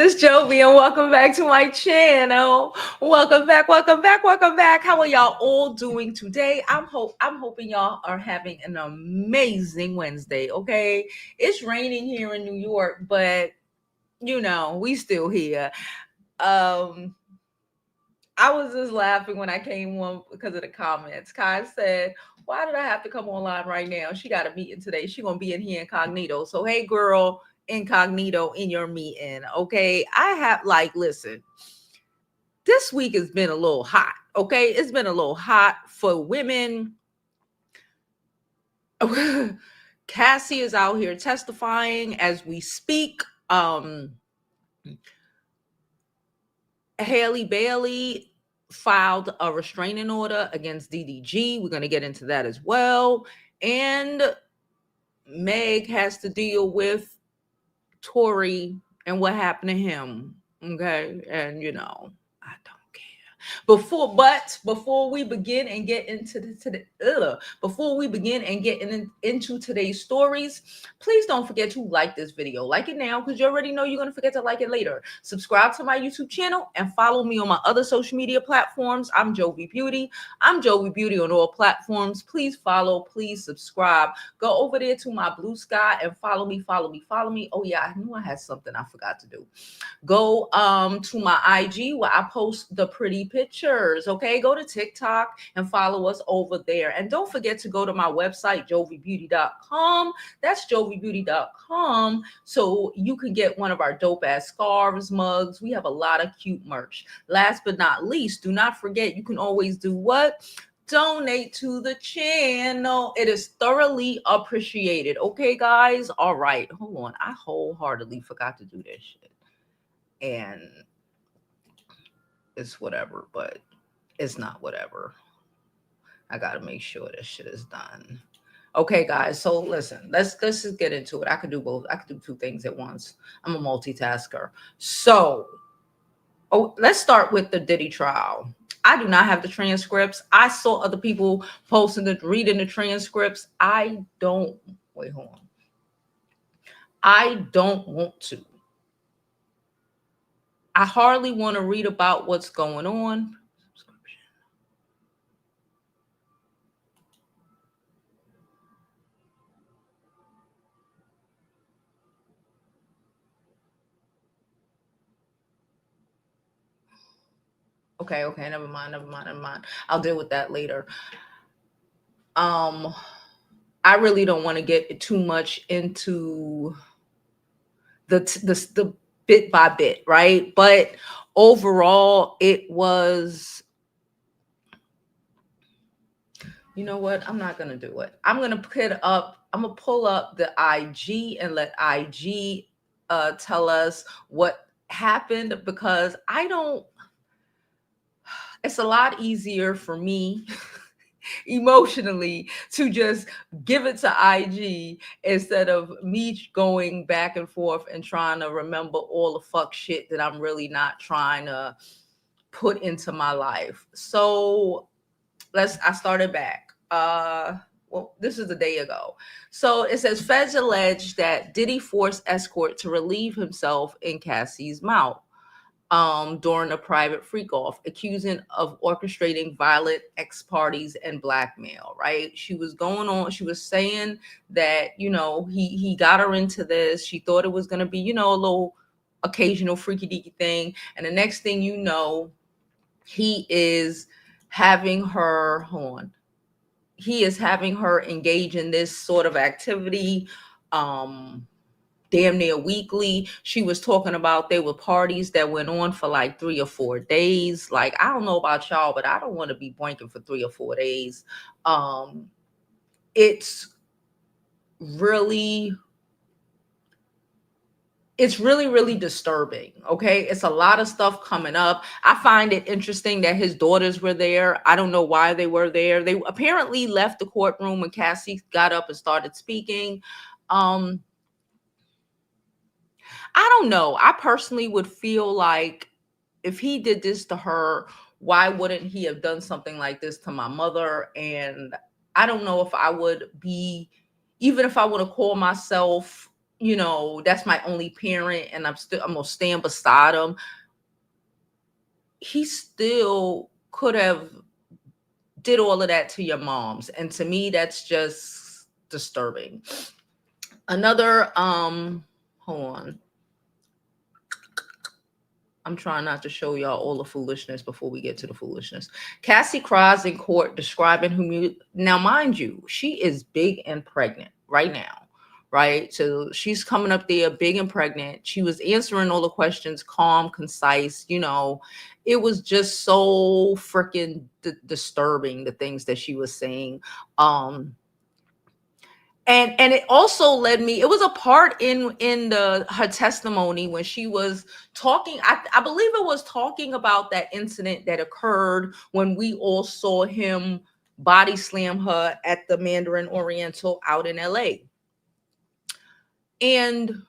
is Jovi, and welcome back to my channel. Welcome back, welcome back, welcome back. How are y'all all doing today? I'm hoping y'all are having an amazing Wednesday. Okay, it's raining here in New York, but we still here. Um, I was just laughing when I came on because of the comments. Kai said, "Why did I have to come online right now? She got a meeting today. She gonna be in here incognito." So hey, girl, incognito in your meeting. Okay, I have listen. This week has been a little hot. Okay, it's been a little hot for women. Cassie is out here testifying as we speak. Haley Bailey filed a restraining order against DDG. We're going to get into that as well. And Meg has to deal with Tory and what happened to him. Okay. And, I don't care. Before we begin and get into today's stories, please don't forget to like this video. Like it now because you already know you're going to forget to like it later. Subscribe to my YouTube channel and follow me on my other social media platforms. I'm Jovi Beauty. I'm Jovi Beauty on all platforms. Please follow, please subscribe. Go over there to my Blue Sky and follow me. Oh yeah, I knew I had something I forgot to do. Go to my IG where I post the pretty pictures. Okay, go to TikTok and follow us over there. And don't forget to go to my website, jovibeauty.com. That's jovibeauty.com. So you can get one of our dope ass scarves, mugs. We have a lot of cute merch. Last but not least, do not forget you can always do what? Donate to the channel. It is thoroughly appreciated. Okay, guys? All right. Hold on. I wholeheartedly forgot to do this shit. And it's whatever, but it's not whatever. I gotta make sure this shit is done. Okay, guys. So listen, let's just get into it. I could do both. I could do two things at once. I'm a multitasker. So, let's start with the Diddy trial. I do not have the transcripts. I saw other people reading the transcripts. I don't hold on. I don't want to. I hardly want to read about what's going on. Okay, never mind. I'll deal with that later. I really don't want to get too much into the bit by bit, right? But overall, it was. You know what? I'm not gonna do it. I'm gonna pull up the IG and let IG tell us what happened because I don't. It's a lot easier for me emotionally to just give it to IG instead of me going back and forth and trying to remember all the fuck shit that I'm really not trying to put into my life. So I started back. This is a day ago. So it says feds allege that Diddy forced escort to relieve himself in Cassie's mouth during a private freak off, accusing of orchestrating violent ex parties and blackmail. Right? She was saying that he got her into this. She thought it was going to be a little occasional freaky deaky thing, and the next thing you know, he is having her engage in this sort of activity damn near weekly. She was talking about there were parties that went on for like 3 or 4 days. Like, I don't know about y'all, but I don't want to be boinking for 3 or 4 days. It's really really disturbing. Okay, it's a lot of stuff coming up. I find it interesting that his daughters were there. I don't know why they were there. They apparently left the courtroom when Cassie got up and started speaking. I don't know. I personally would feel like if he did this to her, why wouldn't he have done something like this to my mother? And I don't know if I would be, even if I want to call myself you know, that's my only parent and I'm gonna stand beside him. He still could have did all of that to your moms. And to me, that's just disturbing. Another, hold on. I'm trying not to show y'all all the foolishness before we get to the foolishness. Cassie cries in court describing now, mind you, she is big and pregnant right now, right? So she's coming up there big and pregnant. She was answering all the questions, calm, concise, you know. It was just so freaking disturbing, the things that she was saying. And it also led me, it was a part in her testimony when she was talking, I believe it was talking about that incident that occurred when we all saw him body slam her at the Mandarin Oriental out in LA. And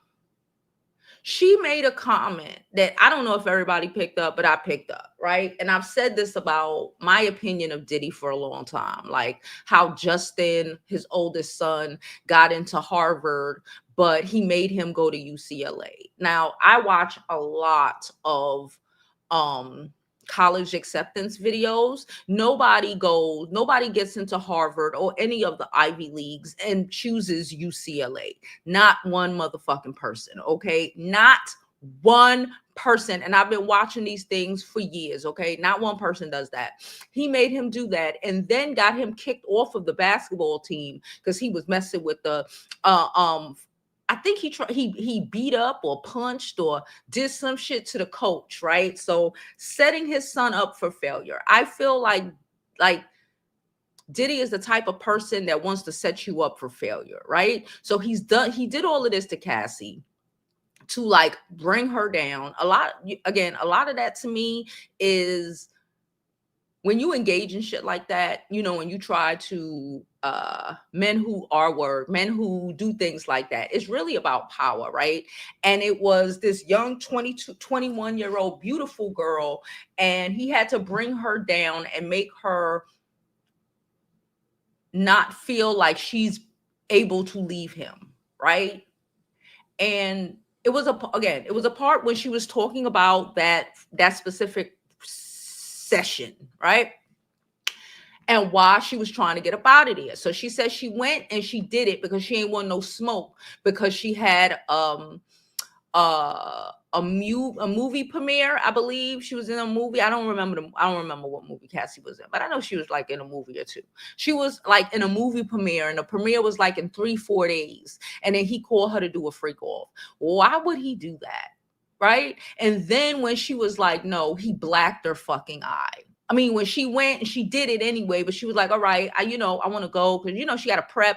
she made a comment that I don't know if everybody picked up, but I picked up, right? And I've said this about my opinion of Diddy for a long time, like how Justin, his oldest son, got into Harvard, but he made him go to UCLA. Now, I watch a lot of college acceptance videos. Nobody gets into Harvard or any of the Ivy Leagues and chooses UCLA. Not one motherfucking person, okay? Not one person. And I've been watching these things for years, okay? Not one person does that. He made him do that and then got him kicked off of the basketball team because he was messing with the I think he beat up or punched or did some shit to the coach, right? So setting his son up for failure. I feel like Diddy is the type of person that wants to set you up for failure, right? So he did all of this to Cassie to like bring her down. A lot of that to me is when you engage in shit like that, you know, when you try to men who do things like that, it's really about power, right? And it was this young 22 21-year-old beautiful girl, and he had to bring her down and make her not feel like she's able to leave him, right? And it was a part when she was talking about that specific session, right? And why she was trying to get up out of there. So she said she went and she did it because she ain't want no smoke, because she had a movie premiere. I believe she was in a movie. I don't remember what movie Cassie was in, but I know she was like in a movie or two. She was like in a movie premiere, and the premiere was like in 3-4 days. And then he called her to do a freak off. Why would he do that? Right? And then when she was like, no, he blacked her fucking eye. I mean, when she went and she did it anyway, but she was like, all right, I want to go because, she got to prep,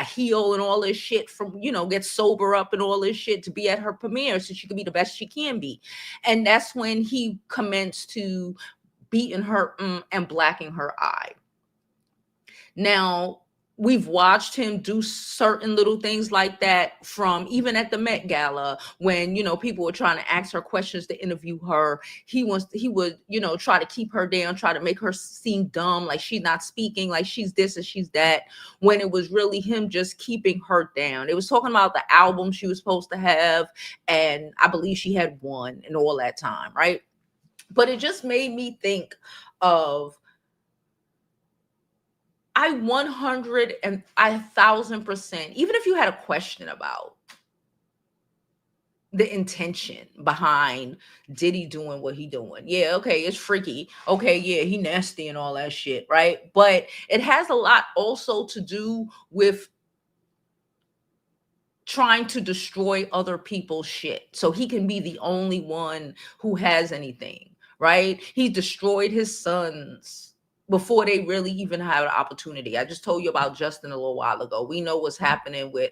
heal and all this shit from, get sober up and all this shit to be at her premiere so she could be the best she can be. And that's when he commenced to beating her and blacking her eye. Now, we've watched him do certain little things like that from even at the Met Gala when, people were trying to ask her questions to interview her. He would, try to keep her down, try to make her seem dumb, like she's not speaking, like she's this and she's that, when it was really him just keeping her down. It was talking about the album she was supposed to have, and I believe she had one and all that time, right? But it just made me think of, I 100 and 1,000%, even if you had a question about the intention behind Diddy doing what he doing. Yeah, okay, it's freaky. Okay, yeah, he nasty and all that shit, right? But it has a lot also to do with trying to destroy other people's shit so he can be the only one who has anything, right? He destroyed his sons before they really even had an opportunity. I just told you about Justin a little while ago. We know what's happening with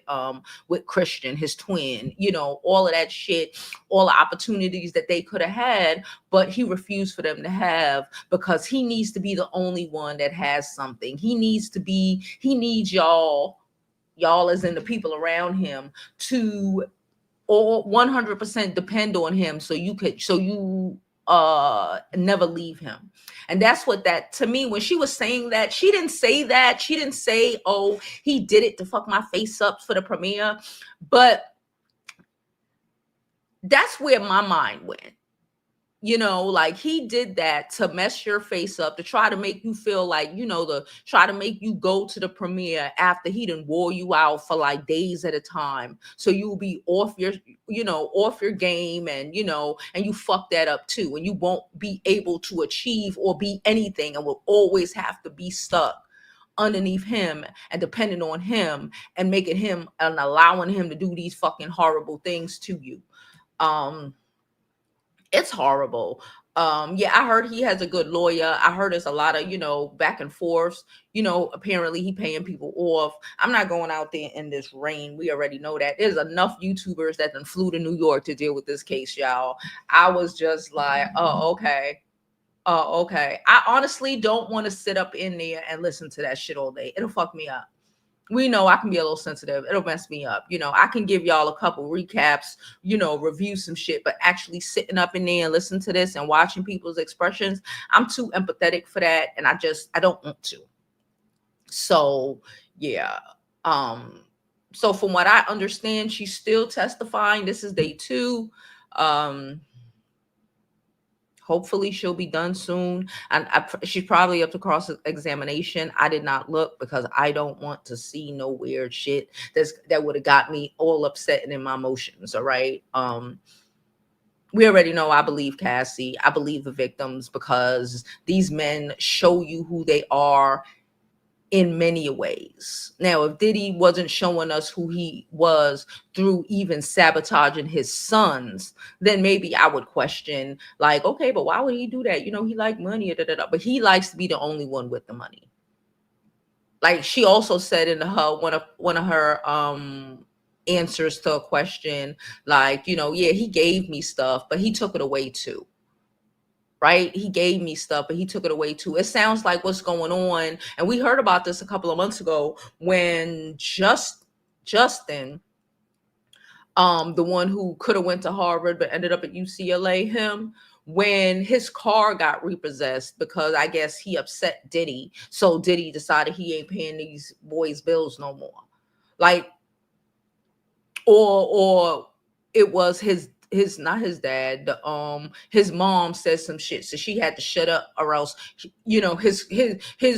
Christian, his twin, all of that shit, all the opportunities that they could have had, but he refused for them to have because he needs to be the only one that has something. He needs y'all as in the people around him to all 100% depend on him so you never leave him. And that's what that, to me, when she was saying that, she didn't say, oh, he did it to fuck my face up for the premiere, but That's where my mind went. You know, like he did that to mess your face up, to try to make you feel like, you know, to try to make you go to the premiere after he done wore you out for like days at a time. So you'll be off your, you know, off your game, and, you know, and you fuck that up too. And you won't be able to achieve or be anything, and will always have to be stuck underneath him and depending on him, and making him and allowing him to do these fucking horrible things to you. Um, it's horrible. Yeah, I heard he has a good lawyer. I heard there's a lot of, you know, back and forth. You know, apparently he paying people off. I'm not going out there in this rain. We already know that. There's enough YouTubers that then flew to New York to deal with this case, y'all. I was just like, oh, okay. Oh, okay. I honestly don't want to sit up in there and listen to that shit all day. It'll fuck me up. We know I can be a little sensitive. It'll mess me up. You know, I can give y'all a couple recaps, you know, review some shit, but actually sitting up in there and listening to this and watching people's expressions, I'm too empathetic for that. And I don't want to. So yeah. So from what I understand, she's still testifying. This is day 2. Hopefully she'll be done soon. And she's probably up to cross examination. I did not look because I don't want to see no weird shit that would have got me all upset and in my emotions. All right. We already know I believe Cassie. I believe the victims, because these men show you who they are in many ways. Now, if Diddy wasn't showing us who he was through even sabotaging his sons, then maybe I would question, like, okay, but why would he do that? You know, he liked money, but he likes to be the only one with the money. Like she also said in her one of her answers to a question, like, you know, yeah, he gave me stuff, but he took it away too. Right? He gave me stuff, but he took it away too. It sounds like what's going on. And we heard about this a couple of months ago when Justin, the one who could have went to Harvard but ended up at UCLA, when his car got repossessed because I guess he upset Diddy. So Diddy decided he ain't paying these boys' bills no more. Like, or it was his not his dad, his mom said some shit, so she had to shut up, or else, you know, his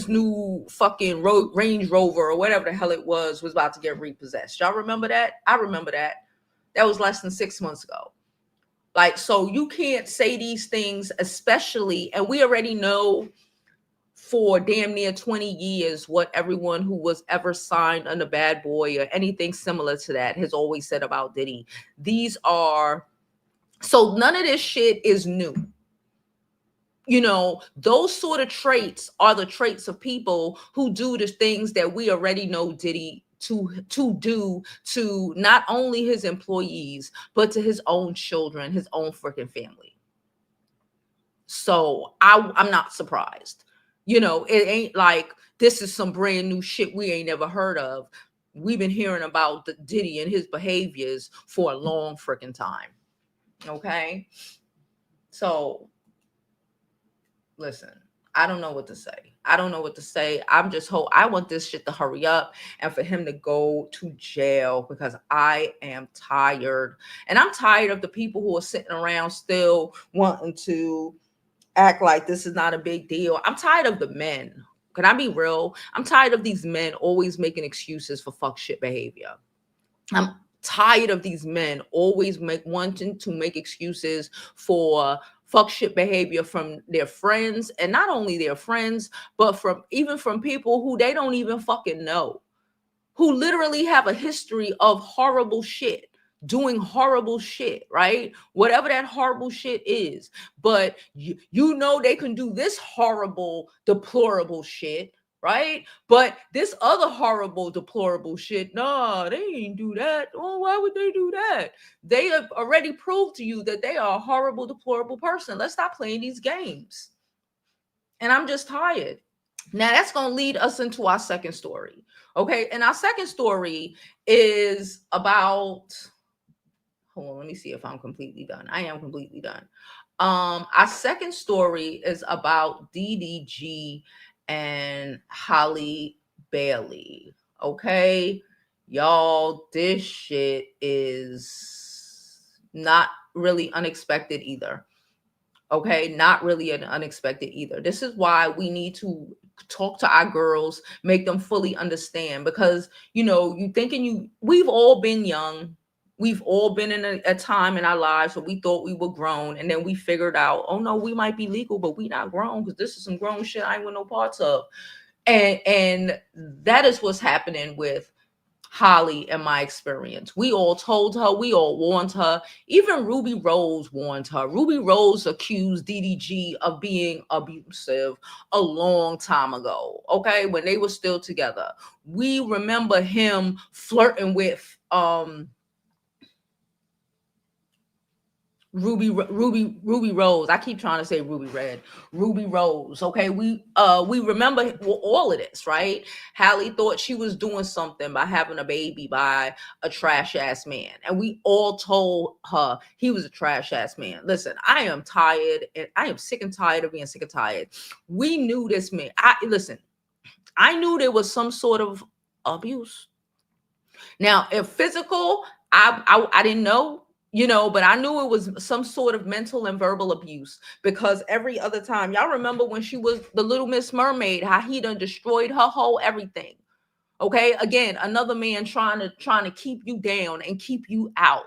new fucking Range Rover or whatever the hell it was about to get repossessed. Y'all remember that? I remember that. That was less than 6 months ago. Like, so you can't say these things, especially, and we already know for damn near 20 years what everyone who was ever signed under Bad Boy or anything similar to that has always said about Diddy. These are, so none of this shit is new. You know, those sort of traits are the traits of people who do the things that we already know Diddy to do to not only his employees, but to his own children, his own freaking family. So I'm not surprised. You know, it ain't like this is some brand new shit we ain't never heard of. We've been hearing about the Diddy and his behaviors for a long freaking time. Okay. So listen, I don't know what to say. I don't know what to say. I'm just hope I want this shit to hurry up and for him to go to jail, because I am tired. And I'm tired of the people who are sitting around still wanting to act like this is not a big deal. I'm tired of the men. Can I be real? I'm tired of these men always making excuses for fuck shit behavior. I'm tired of these men always wanting to make excuses for fuck shit behavior from their friends, and not only their friends, but from even from people who they don't even fucking know, who literally have a history of horrible shit, doing horrible shit, right? Whatever that horrible shit is. But you know they can do this horrible, deplorable shit, right? But this other horrible, deplorable shit, nah, they ain't do that. Oh, why would they do that? They have already proved to you that they are a horrible, deplorable person. Let's stop playing these games. And I'm just tired. Now that's going to lead us into our second story. Okay. And our second story is about, hold on, let me see if I'm completely done. I am completely done. Our second story is about DDG and Halle Bailey. Okay. Y'all, this shit is not really unexpected either. Okay, not really an unexpected either. This is why we need to talk to our girls, make them fully understand, because you thinking we've all been young. We've all been in a time in our lives where we thought we were grown, and then we figured out, oh no, we might be legal, but we not grown, because this is some grown shit I ain't want no parts of. And that is what's happening with Halle in my experience. We all told her, we all warned her. Even Ruby Rose warned her. Ruby Rose accused DDG of being abusive a long time ago, okay, when they were still together. We remember him flirting with Ruby Rose. I keep trying to say Ruby Red. Ruby Rose. Okay, we remember all of this, right? Halle thought she was doing something by having a baby by a trash ass man, and we all told her he was a trash ass man. Listen, I am tired, and I am sick and tired of being sick and tired. We knew this man. I knew there was some sort of abuse. Now, if physical, I didn't know, but I knew it was some sort of mental and verbal abuse, because every other time, y'all remember when she was the Little Miss Mermaid, how he done destroyed her whole everything. Okay, again, another man trying to keep you down and keep you out,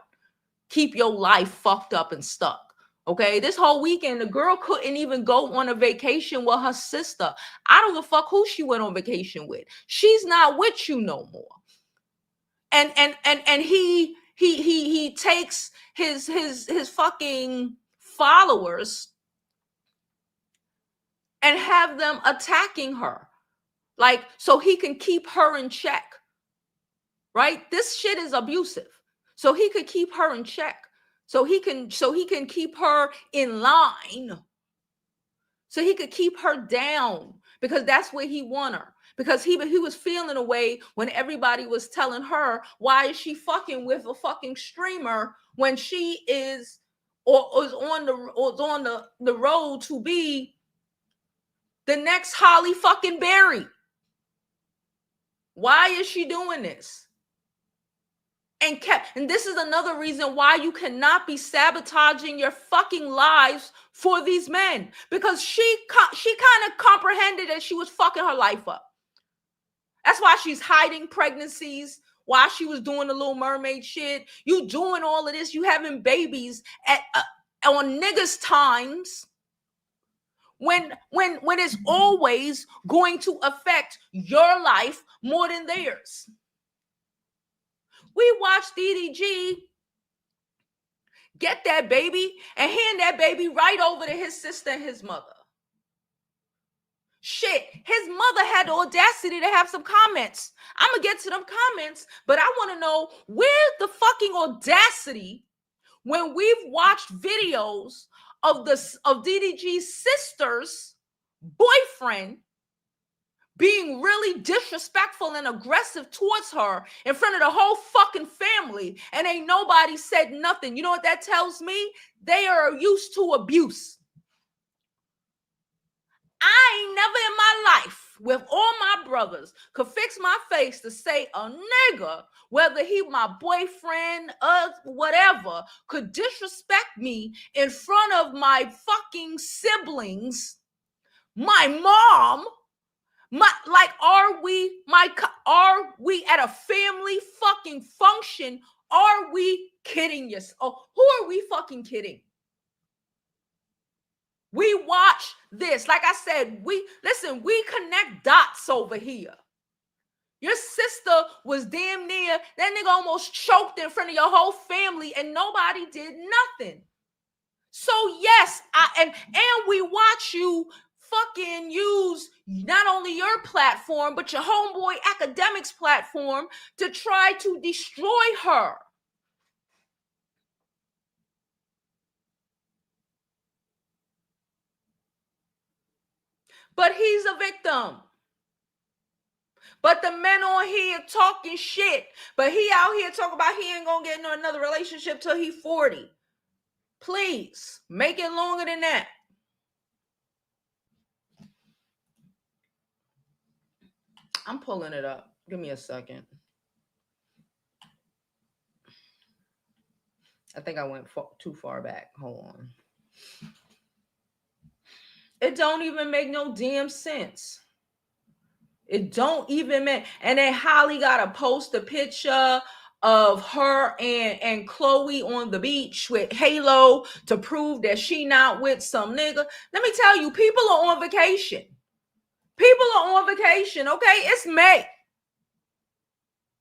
keep your life fucked up and stuck. Okay, this whole weekend, the girl couldn't even go on a vacation with her sister. I don't give a fuck who she went on vacation with. She's not with you no more. And he takes his fucking followers and have them attacking her, like, so he can keep her in check, right? This shit is abusive. So he could keep her in check, so he can keep her in line, so he could keep her down, because that's where he want her. Because he was feeling a way when everybody was telling her, why is she fucking with a fucking streamer when she is or is on the road to be the next Halle fucking Berry? Why is she doing this? And this is another reason why you cannot be sabotaging your fucking lives for these men, because she kind of comprehended that she was fucking her life up. That's why she's hiding pregnancies, why she was doing the Little Mermaid shit. You doing all of this, you having babies at on niggas' times, when it's always going to affect your life more than theirs. We watched DDG get that baby and hand that baby right over to his sister and his mother. Shit, his mother had the audacity to have some comments. I'm gonna get to them comments, but I want to know, where's the fucking audacity when we've watched videos of DDG's sister's boyfriend being really disrespectful and aggressive towards her in front of the whole fucking family, and ain't nobody said nothing? You know what that tells me? They are used to abuse. I ain't never in my life, with all my brothers, could fix my face to say a nigga, whether he my boyfriend or whatever, could disrespect me in front of my fucking siblings, my mom. Are we at a family fucking function? Are we kidding us? Oh, who are we fucking kidding? We watch this. Like I said, we connect dots over here. Your sister was damn near, that nigga almost choked in front of your whole family and nobody did nothing. So yes, and we watch you fucking use not only your platform, but your homeboy academics platform to try to destroy her. But he's a victim. But the men on here talking shit. But he out here talking about he ain't gonna get into another relationship till he 40. Please, make it longer than that. I'm pulling it up. Give me a second. I think I went too far back. Hold on. It don't even make no damn sense. It don't even make. And then Halle got to post a picture of her and Chloe on the beach with Halo to prove that she not with some nigga. Let me tell you, people are on vacation. People are on vacation, okay? It's May.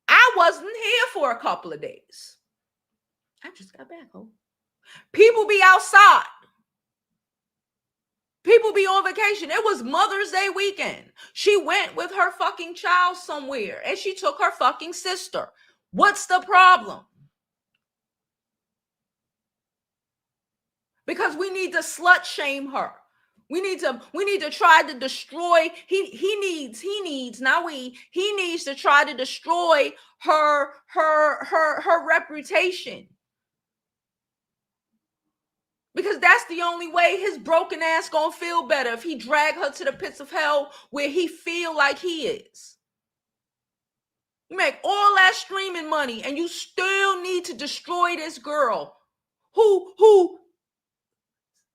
I wasn't here for a couple of days. I just got back home. People be outside. People be on vacation. It was Mother's Day weekend. She went with her fucking child somewhere and she took her fucking sister. What's the problem? Because we need to slut shame her. We need to try to destroy. He needs to try to destroy her reputation. Because that's the only way his broken ass gonna feel better, if he drag her to the pits of hell where he feel like he is. You make all that streaming money and you still need to destroy this girl who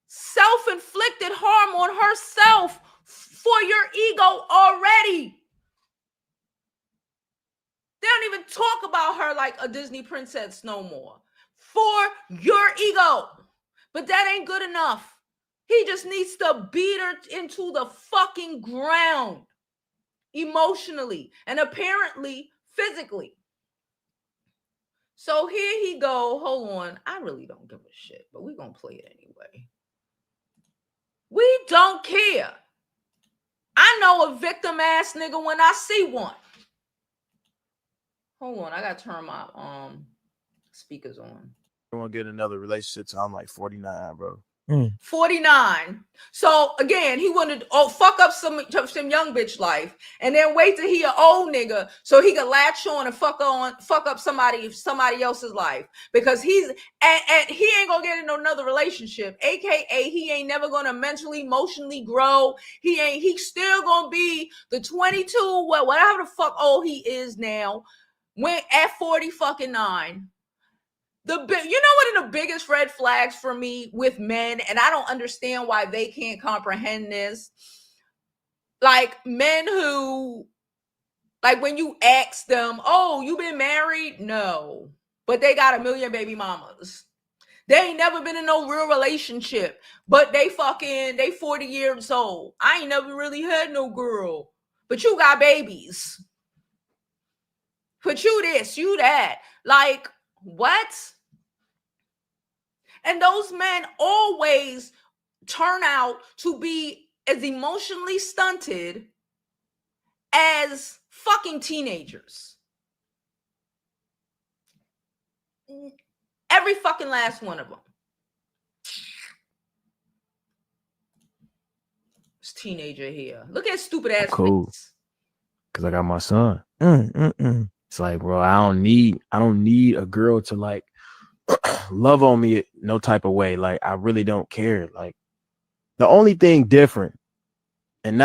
self-inflicted harm on herself for your ego already. They don't even talk about her like a Disney princess no more. For your ego. But that ain't good enough. He just needs to beat her into the fucking ground. Emotionally. And apparently physically. So here he go. Hold on. I really don't give a shit. But we're going to play it anyway. We don't care. I know a victim ass nigga when I see one. Hold on. I got to turn my speakers on. I want to get another relationship till I'm like 49, bro. 49. So again, he wanted to fuck up some young bitch life and then wait till he an old nigga so he could latch on and fuck up somebody else's life, because he's and he ain't gonna get into another relationship, aka he ain't never gonna mentally, emotionally grow. He's still gonna be the 22, whatever the fuck old he is now, when at 40 fucking 9. You know what are the biggest red flags for me with men, and I don't understand why they can't comprehend this? Like men who, like when you ask them, oh, you been married? No. But they got a million baby mamas. They ain't never been in no real relationship, but they 40 years old. I ain't never really had no girl, but you got babies. But you this, you that. Like, what? And those men always turn out to be as emotionally stunted as fucking teenagers. Every fucking last one of them. This teenager here. Look at stupid ass cool. face. Cause I got my son. It's like, bro, I don't need a girl to like love on me no type of way. Like, I really don't care. Like, the only thing different, and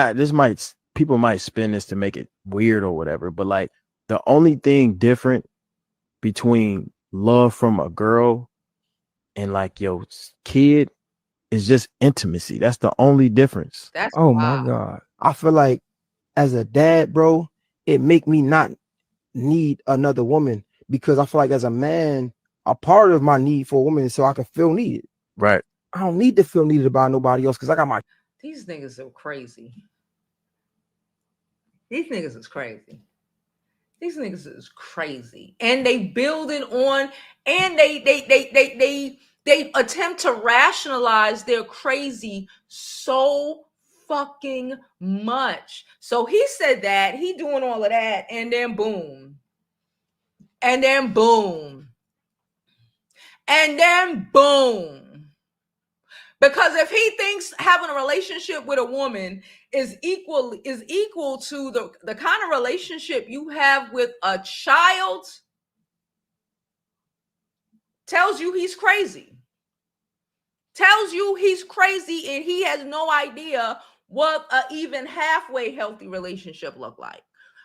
people might spin this to make it weird or whatever, but like the only thing different between love from a girl and like your kid is just intimacy. That's the only difference. That's my God. I feel like as a dad, bro, it make me not need another woman, because I feel like as a man, a part of my need for a woman is so I can feel needed. Right. I don't need to feel needed by nobody else, because I got my. These niggas are crazy. These niggas is crazy. These niggas is crazy. And they building on, and they attempt to rationalize their crazy so fucking much. So he said that, he doing all of that, and then boom. And then boom. And then boom. Because if he thinks having a relationship with a woman is equal to the kind of relationship you have with a child, tells you he's crazy. Tells you he's crazy, and he has no idea what a even halfway healthy relationship look like.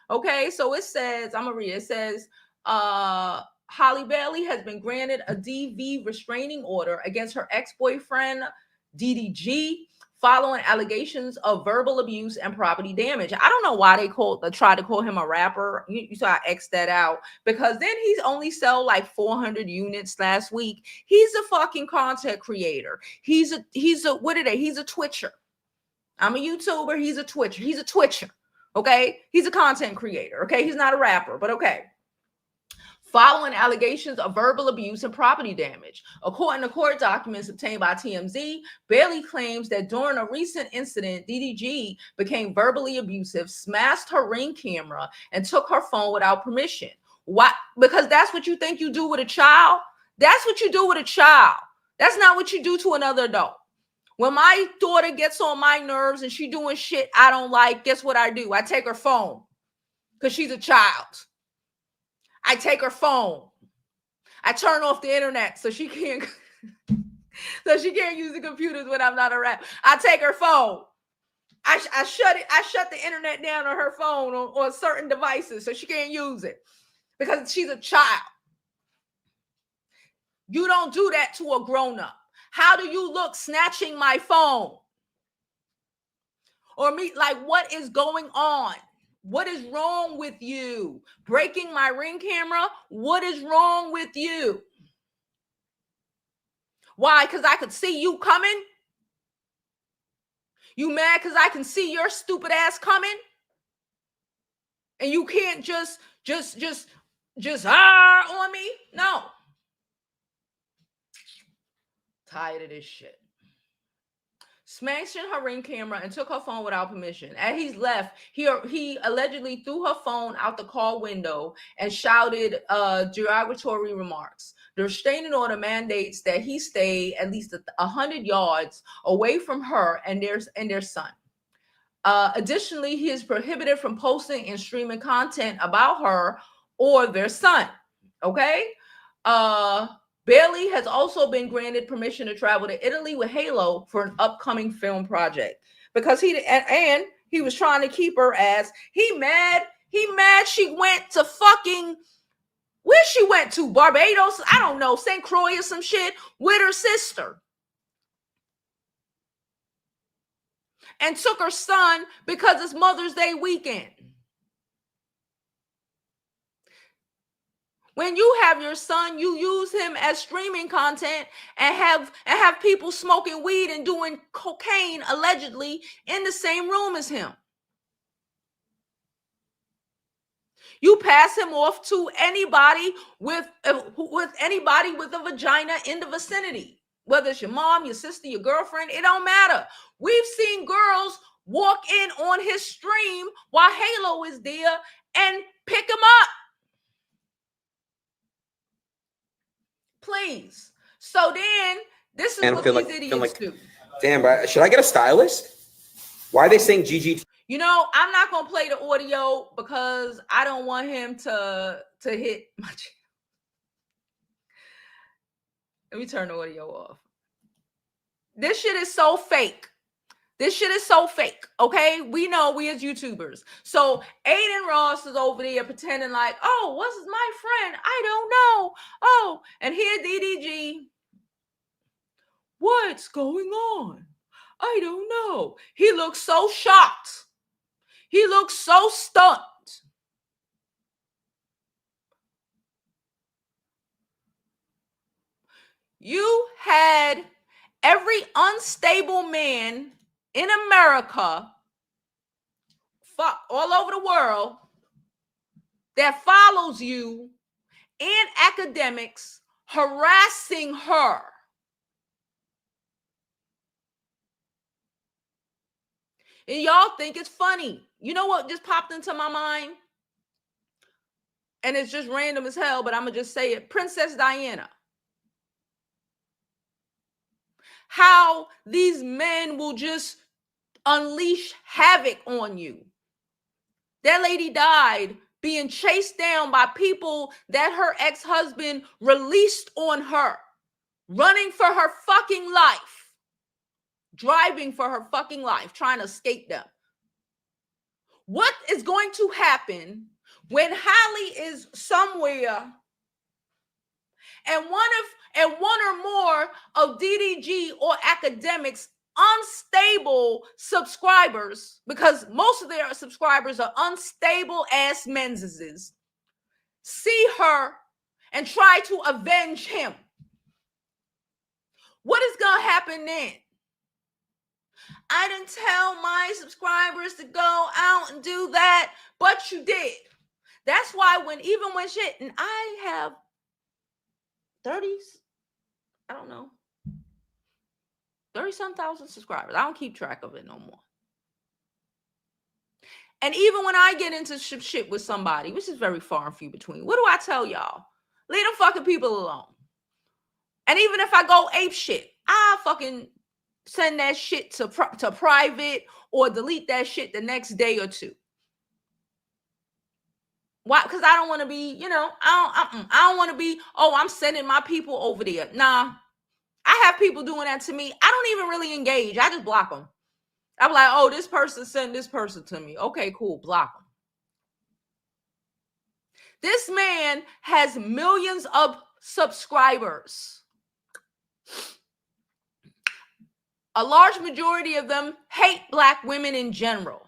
Okay, so it says, I'm gonna read it. It says, Halle Bailey has been granted a DV restraining order against her ex-boyfriend, DDG, following allegations of verbal abuse and property damage. I don't know why they tried to call him a rapper. You saw I X that out, because then he's only sold like 400 units last week. He's a fucking content creator. He's a what are they? He's a Twitcher. I'm a YouTuber. He's a Twitcher. He's a Twitcher. Okay. He's a content creator. Okay. He's not a rapper, but okay. Following allegations of verbal abuse and property damage. According to court documents obtained by TMZ, Bailey claims that during a recent incident, DDG became verbally abusive, smashed her Ring camera, and took her phone without permission. Why? Because that's what you think you do with a child? That's what you do with a child. That's not what you do to another adult. When my daughter gets on my nerves and she doing shit I don't like, guess what I do? I take her phone because she's a child. I take her phone. I turn off the internet so she can't use the computers when I'm not around. I take her phone. I shut it. I shut the internet down on her phone on certain devices so she can't use it because she's a child. You don't do that to a grown-up. How do you look snatching my phone? Or me, like, what is going on? What is wrong with you? Breaking my Ring camera? What is wrong with you? Why? Because I could see you coming? You mad because I can see your stupid ass coming? And you can't just on me? No. Tired of this shit. Smashing her Ring camera and took her phone without permission. As he's left, he allegedly threw her phone out the car window and shouted derogatory remarks. The restraining order mandates that he stay at least 100 yards away from her and their son. Additionally, he is prohibited from posting and streaming content about her or their son. Okay? Bailey has also been granted permission to travel to Italy with Halo for an upcoming film project because he was trying to keep her as he mad she went to fucking where she went to Barbados, I don't know, St. Croix or some shit with her sister and took her son because it's Mother's Day weekend. When you have your son, you use him as streaming content and have people smoking weed and doing cocaine allegedly in the same room as him. You pass him off to anybody with anybody with a vagina in the vicinity, whether it's your mom, your sister, your girlfriend, it don't matter. We've seen girls walk in on his stream while Halo is there and pick him up. Please. So then, this is what these idiots do. Damn, bro. Should I get a stylist? Why are they saying GG? You know, I'm not going to play the audio because I don't want him to hit my channel. Let me turn the audio off. This shit is so fake. This shit is so fake, okay? We know, we as YouTubers. So Aiden Ross is over there pretending like, oh, what's my friend? I don't know. Oh, and here DDG. What's going on? I don't know. He looks so shocked. He looks so stunned. You had every unstable man in America, fuck, all over the world, that follows you in academics harassing her. And y'all think it's funny. You know what just popped into my mind? And it's just random as hell, but I'm going to just say it. Princess Diana. How these men will just unleash havoc on you. That lady died being chased down by people that her ex-husband released on her, running for her fucking life, driving for her fucking life, trying to escape them. What is going to happen when Halle is somewhere and one or more of DDG or academics unstable subscribers, because most of their subscribers are unstable ass menses, see her and try to avenge him, what is gonna happen then? I didn't tell my subscribers to go out and do that, but you did. That's why even when shit, and I have 30s, I don't know, 30-some thousand subscribers. I don't keep track of it no more. And even when I get into shit with somebody, which is very far and few between, what do I tell y'all? Leave them fucking people alone. And even if I go ape shit, I fucking send that shit to private or delete that shit the next day or two. Why? Because I don't want to be, I don't want to be, oh, I'm sending my people over there. Nah, I have people doing that to me. I don't even really engage. I just block them. I'm like, oh, this person sent this person to me. Okay, cool, block them. This man has millions of subscribers. A large majority of them hate Black women in general.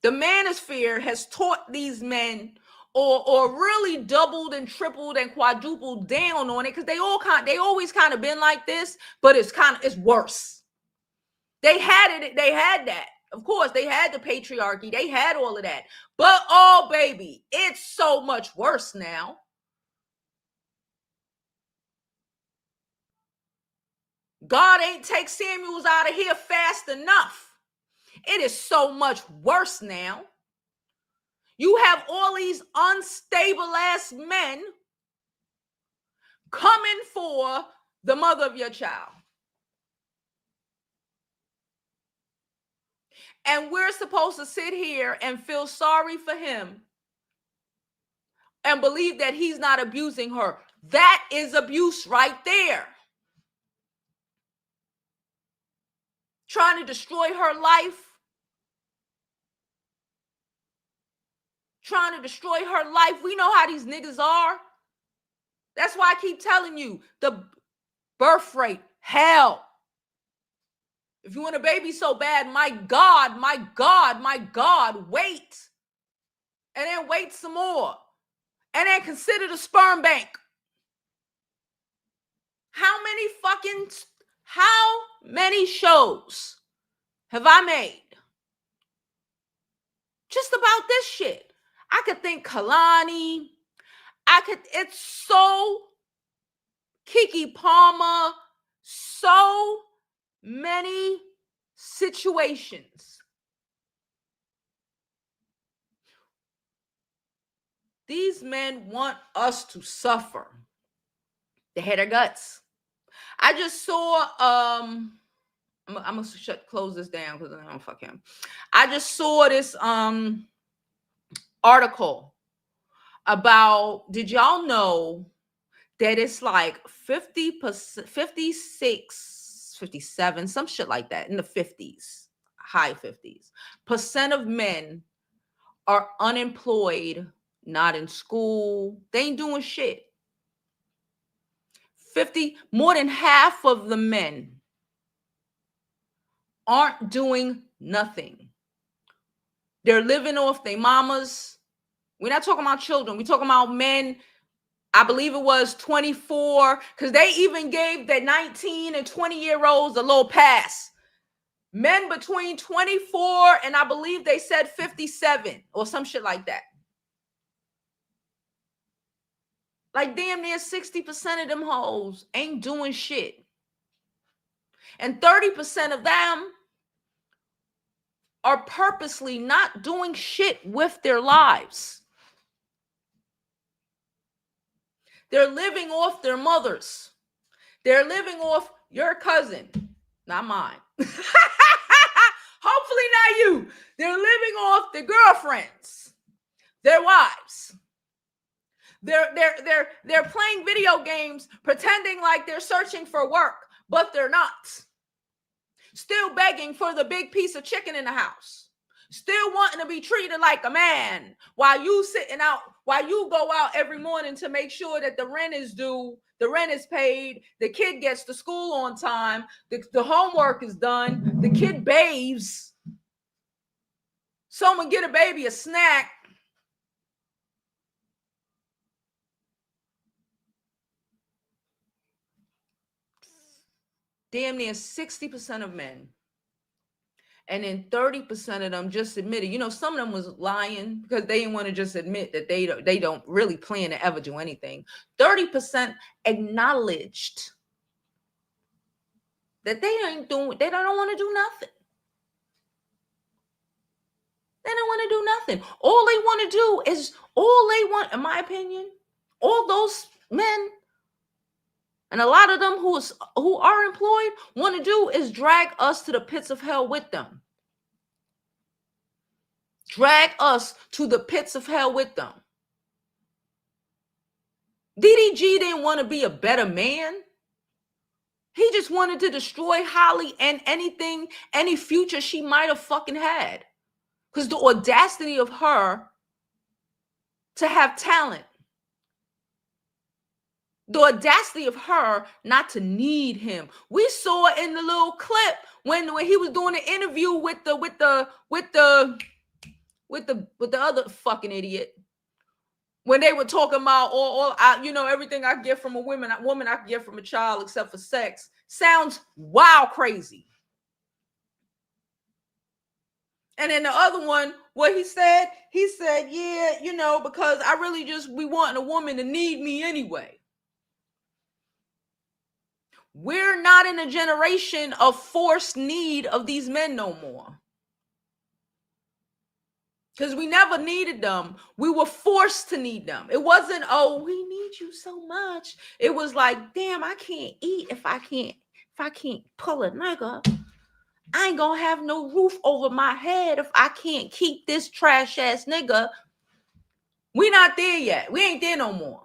The manosphere has taught these men or really doubled and tripled and quadrupled down on it, because they always kind of been like this, but it's worse. They had that. Of course, they had the patriarchy, they had all of that. But oh baby, it's so much worse now. God ain't take Samuels out of here fast enough. It is so much worse now. You have all these unstable ass men coming for the mother of your child. And we're supposed to sit here and feel sorry for him and believe that he's not abusing her. That is abuse right there. Trying to destroy her life. Trying to destroy her life. We know how these niggas are. That's why I keep telling you, the birth rate, hell. If you want a baby so bad, my God, wait. And then wait some more. And then consider the sperm bank. How many shows have I made just about this shit? I could think Kalani. It's so Kiki Palmer, so many situations. These men want us to suffer. They hate our guts. I just saw, I'm gonna close this down because I don't fuck him. I just saw this article about, did y'all know that it's like 50%, 56, 57, some shit like that, in the 50s, high 50s, % of men are unemployed, not in school. They ain't doing shit. More than half of the men aren't doing nothing. They're living off their mamas. We're not talking about children. We're talking about men. I believe it was 24, because they even gave the 19 and 20-year-olds a little pass. Men between 24 and I believe they said 57 or some shit like that. Like damn near 60% of them hoes ain't doing shit. And 30% of them are purposely not doing shit with their lives. They're living off their mothers. They're living off your cousin, not mine. Hopefully not you. They're living off their girlfriends, their wives. They're playing video games, pretending like they're searching for work, but they're not. Still begging for the big piece of chicken in the house. Still wanting to be treated like a man while you sitting out, while you go out every morning to make sure that the rent is due, the rent is paid, the kid gets to school on time, the homework is done, the kid bathes, someone get a baby a snack. Damn near 60% of men. And then 30% of them just admitted, some of them was lying because they didn't want to just admit that they don't really plan to ever do anything. 30% acknowledged that they don't want to do nothing. They don't want to do nothing. All they want, in my opinion, all those men and a lot of them who are employed want to do is drag us to the pits of hell with them. Drag us to the pits of hell with them. DDG didn't want to be a better man. He just wanted to destroy Halle and any future she might have fucking had. Because the audacity of her to have talent. The audacity of her not to need him. We saw it in the little clip when he was doing an interview with the other fucking idiot. When they were talking about everything I get from a woman I can get from a child except for sex. Sounds wild crazy. And then the other one, what he said, yeah, because I really just be wanting a woman to need me anyway. We're not in a generation of forced need of these men no more. Because we never needed them. We were forced to need them. It wasn't, oh, we need you so much. It was like, damn, I can't eat if I can't pull a nigga. I ain't gonna have no roof over my head if I can't keep this trash ass nigga. We not there yet. We ain't there no more.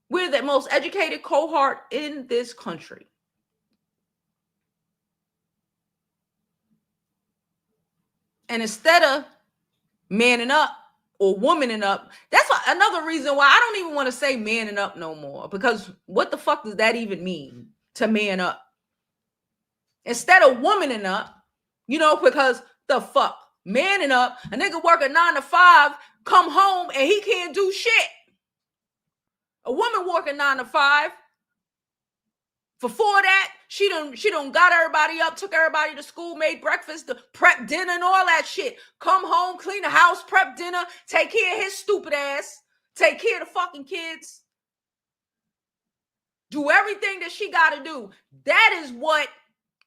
We're the most educated cohort in this country. And instead of manning up or womaning up, that's another reason why I don't even want to say manning up no more. Because what the fuck does that even mean, to man up? Instead of womaning up, because the fuck, manning up, a nigga work a 9 to 5, come home and he can't do shit. A woman working 9 to 5. Before that, she done got everybody up, took everybody to school, made breakfast, prep dinner and all that shit. Come home, clean the house, prep dinner, take care of his stupid ass, take care of the fucking kids. Do everything that she got to do. That is what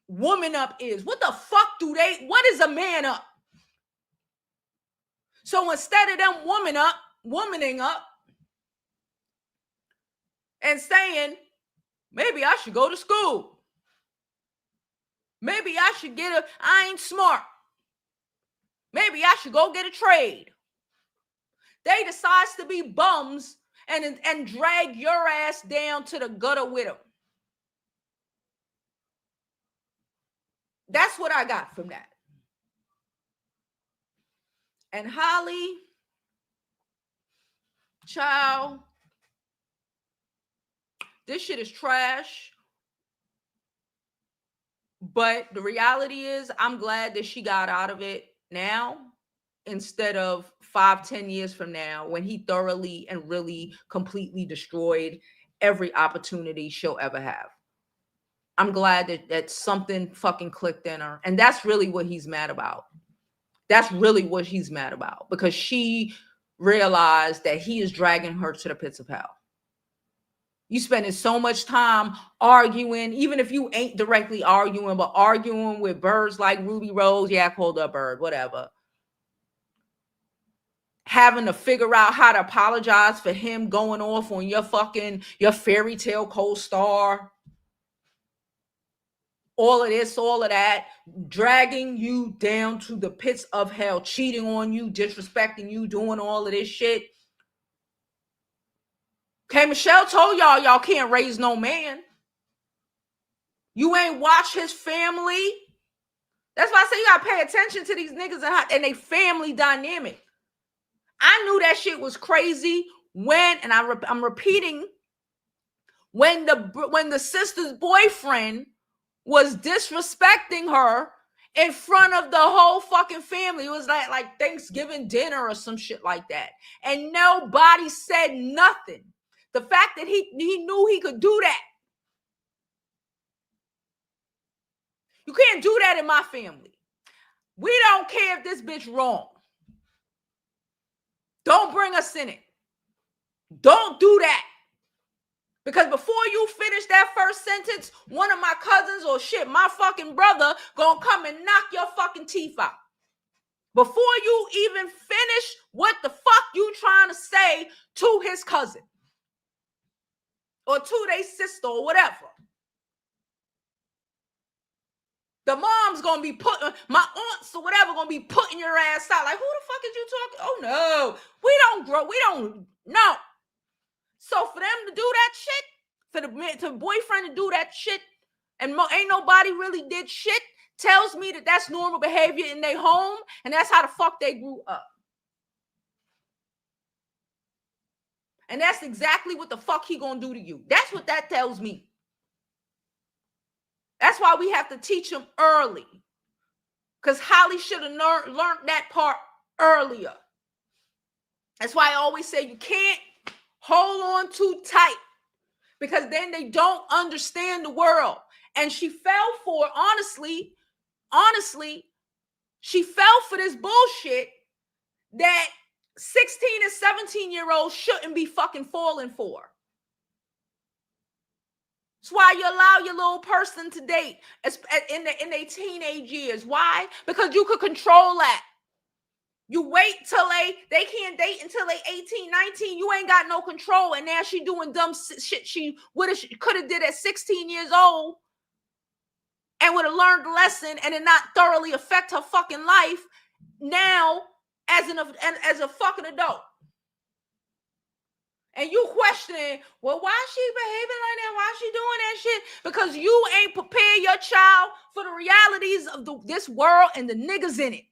woman up is. What the fuck what is a man up? So instead of them womaning up, and saying, maybe I should go to school. Maybe I should I ain't smart. Maybe I should go get a trade. They decide to be bums and drag your ass down to the gutter with them. That's what I got from that. And Halle, child, this shit is trash. But the reality is, I'm glad that she got out of it now instead of 5-10 years from now when he thoroughly and really completely destroyed every opportunity she'll ever have. I'm glad that something fucking clicked in her. And that's really what he's mad about. That's really what he's mad about, because she realized that he is dragging her to the pits of hell. You spending so much time arguing, even if you ain't directly arguing, but arguing with birds like Ruby Rose. Yeah, I called her a bird, whatever. Having to figure out how to apologize for him going off on your fairy tale co-star. All of this, all of that, dragging you down to the pits of hell, cheating on you, disrespecting you, doing all of this shit. Okay, Michelle told y'all can't raise no man. You ain't watch his family. That's why I say you gotta pay attention to these niggas and they family dynamic. I knew that shit was crazy when, and I'm repeating, when the sister's boyfriend was disrespecting her in front of the whole fucking family. It was like Thanksgiving dinner or some shit like that. And nobody said nothing. The fact that he knew he could do that. You can't do that in my family. We don't care if this bitch wrong. Don't bring us in it. Don't do that. Because before you finish that first sentence, one of my cousins or shit, my fucking brother, gonna come and knock your fucking teeth out. Before you even finish what the fuck you trying to say to his cousin. Or to their sister or whatever. The mom's gonna be putting, my aunts or whatever gonna be putting your ass out. Like, who the fuck is you talking? Oh no, we don't know. So for them to do that shit, for the boyfriend to do that shit, and ain't nobody really did shit, tells me that that's normal behavior in their home, and that's how the fuck they grew up. And that's exactly what the fuck he gonna do to you. That's what that tells me. That's why we have to teach him early. Because Halle should have learned that part earlier. That's why I always say you can't hold on too tight. Because then they don't understand the world. And she fell for, honestly, she fell for this bullshit that 16 and 17-year-olds shouldn't be fucking falling for. That's why you allow your little person to date in their teenage years. Why? Because you could control that. You wait till they can't date until they 18, 19. You ain't got no control. And now she doing dumb shit she could have did at 16 years old and would have learned the lesson and it not thoroughly affect her fucking life now as a fucking adult. And you questioning, well, why is she behaving like that? Why is she doing that shit? Because you ain't prepared your child for the realities of this world and the niggas in it.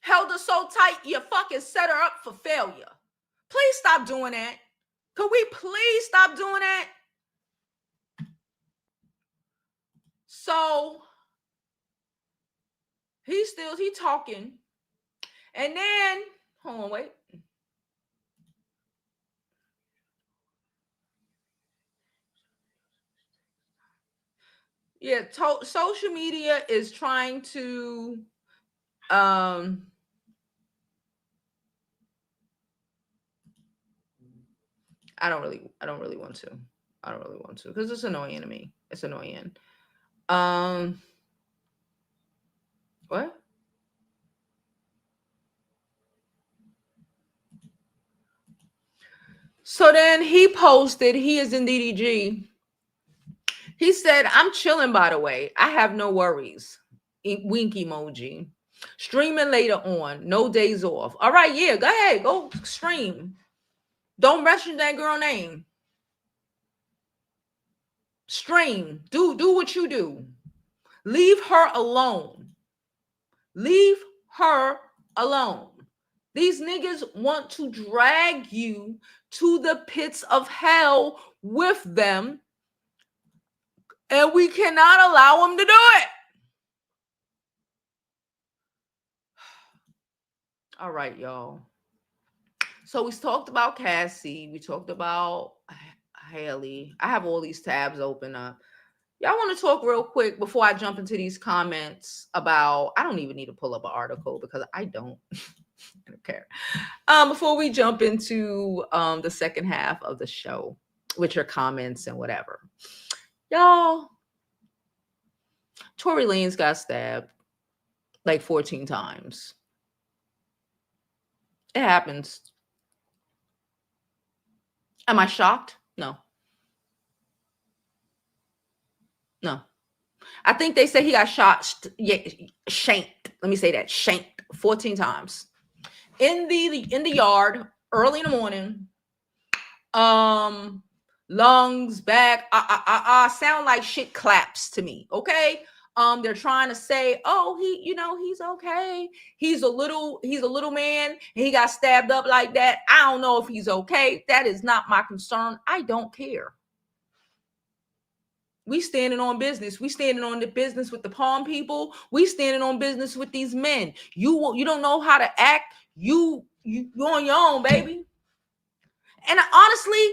Held her so tight, you fucking set her up for failure. Please stop doing that. Could we please stop doing that? So, he talking. And then, hold on, wait. Yeah, social media is trying to, I don't really want to. I don't really want to because it's annoying to me. It's annoying. What? So then he posted, he is in DDG. He said, I'm chilling, by the way. I have no worries. Wink emoji. Streaming later on. No days off. All right, yeah, go ahead. Go stream. Don't mention that girl name. Stream. Do what you do. Leave her alone. Leave her alone. These niggas want to drag you to the pits of hell with them, and we cannot allow them to do it. All right, y'all. So we talked about Cassie. We talked about Halle. I have all these tabs open up. Y'all want to talk real quick before I jump into these comments about, I don't even need to pull up an article because I don't care. Before we jump into the second half of the show with your comments and whatever. Y'all, Tory Lanez got stabbed like 14 times. It happens. Am I shocked? No. No. I think they say he got shot, shanked. Let me say that, shanked 14 times. In the yard, early in the morning. lungs, back, sound like shit claps to me. Okay. They're trying to say, oh, he's okay. He's a little man and he got stabbed up like that. I don't know if he's okay. That is not my concern. I don't care. We standing on business. We standing on the business with the palm people. We standing on business with these men. You don't know how to act. You on your own, baby. And honestly,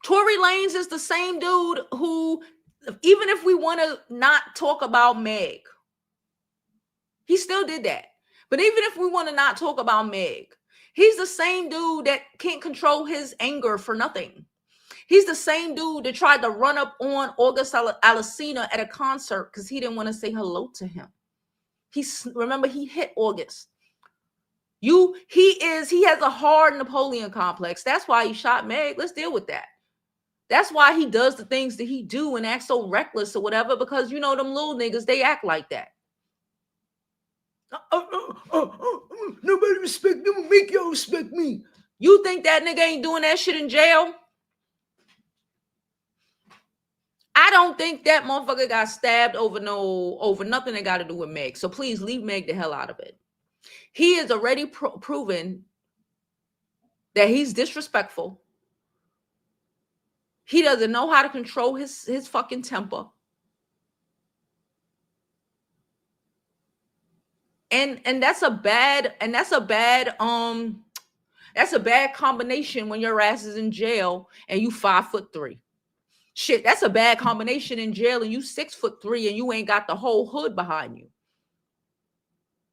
Tory Lanez is the same dude who, even if we want to not talk about Meg, he still did that. But even if we want to not talk about Meg, he's the same dude that can't control his anger for nothing. He's the same dude that tried to run up on August Alsina at a concert because he didn't want to say hello to him. Remember, he hit August. He has a hard Napoleon complex. That's why he shot Meg. Let's deal with that. That's why he does the things that he do and acts so reckless or whatever, because them little niggas, they act like that. Nobody respect them. Make y'all respect me. You think that nigga ain't doing that shit in jail? I don't think that motherfucker got stabbed over nothing that got to do with Meg. So please leave Meg the hell out of it. He has already proven that he's disrespectful. He doesn't know how to control his fucking temper. And that's a bad combination when your ass is in jail and you 5'3". Shit, that's a bad combination in jail and you 6'3" and you ain't got the whole hood behind you.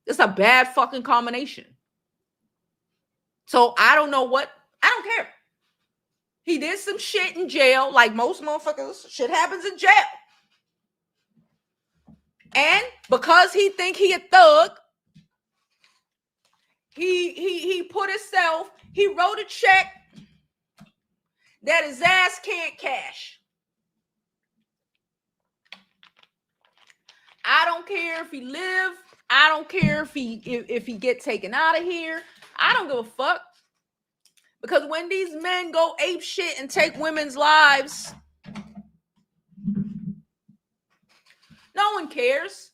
It's a bad fucking combination. So I don't care. He did some shit in jail, like most motherfuckers. Shit happens in jail. And because he think he a thug, he put himself, he wrote a check that his ass can't cash. I don't care if he live. I don't care if he get taken out of here. I don't give a fuck. Because when these men go ape shit and take women's lives, no one cares.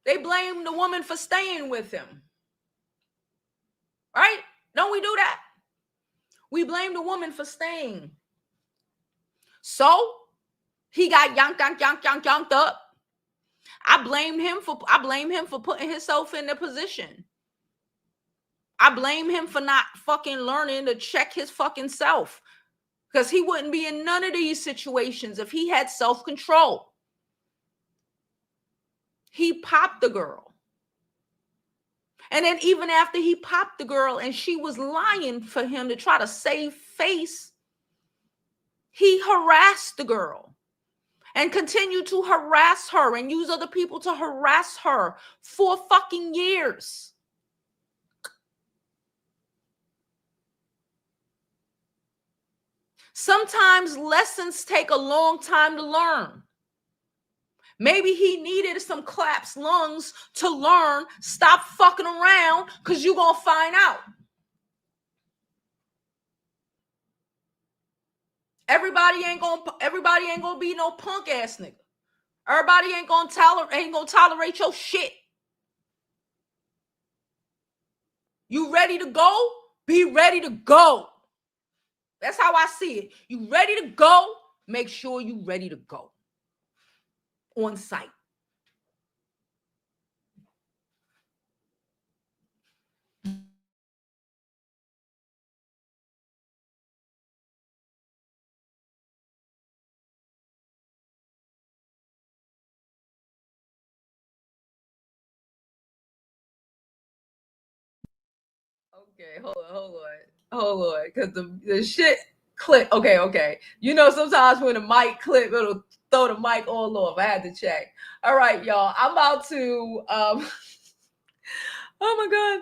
They blame the woman for staying with him. Right? Don't we do that? We blame the woman for staying. So he got yanked up. I blame him for putting himself in the position. I blame him for not fucking learning to check his fucking self. Because he wouldn't be in none of these situations if he had self-control. He popped the girl. And then even after he popped the girl and she was lying for him to try to save face, he harassed the girl and continued to harass her and use other people to harass her for fucking years. Sometimes lessons take a long time to learn. Maybe he needed some claps lungs to learn. Stop fucking around because you're going to find out. Everybody ain't going to be no punk ass nigga. Everybody ain't going to tolerate your shit. You ready to go? Be ready to go. That's how I see it. You ready to go? Make sure you ready to go. On site. Okay, hold on. Because the shit clip. Okay. Sometimes when the mic clip, it'll throw the mic all off. I had to check. All right, y'all. I'm about to oh my God.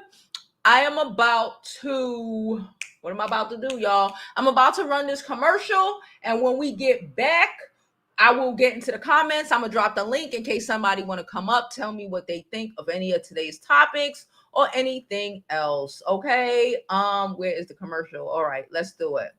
What am I about to do, y'all? I'm about to run this commercial, and when we get back, I will get into the comments. I'm gonna drop the link in case somebody want to come up, tell me what they think of any of today's topics, or anything else. Okay. Where is the commercial? All right, let's do it.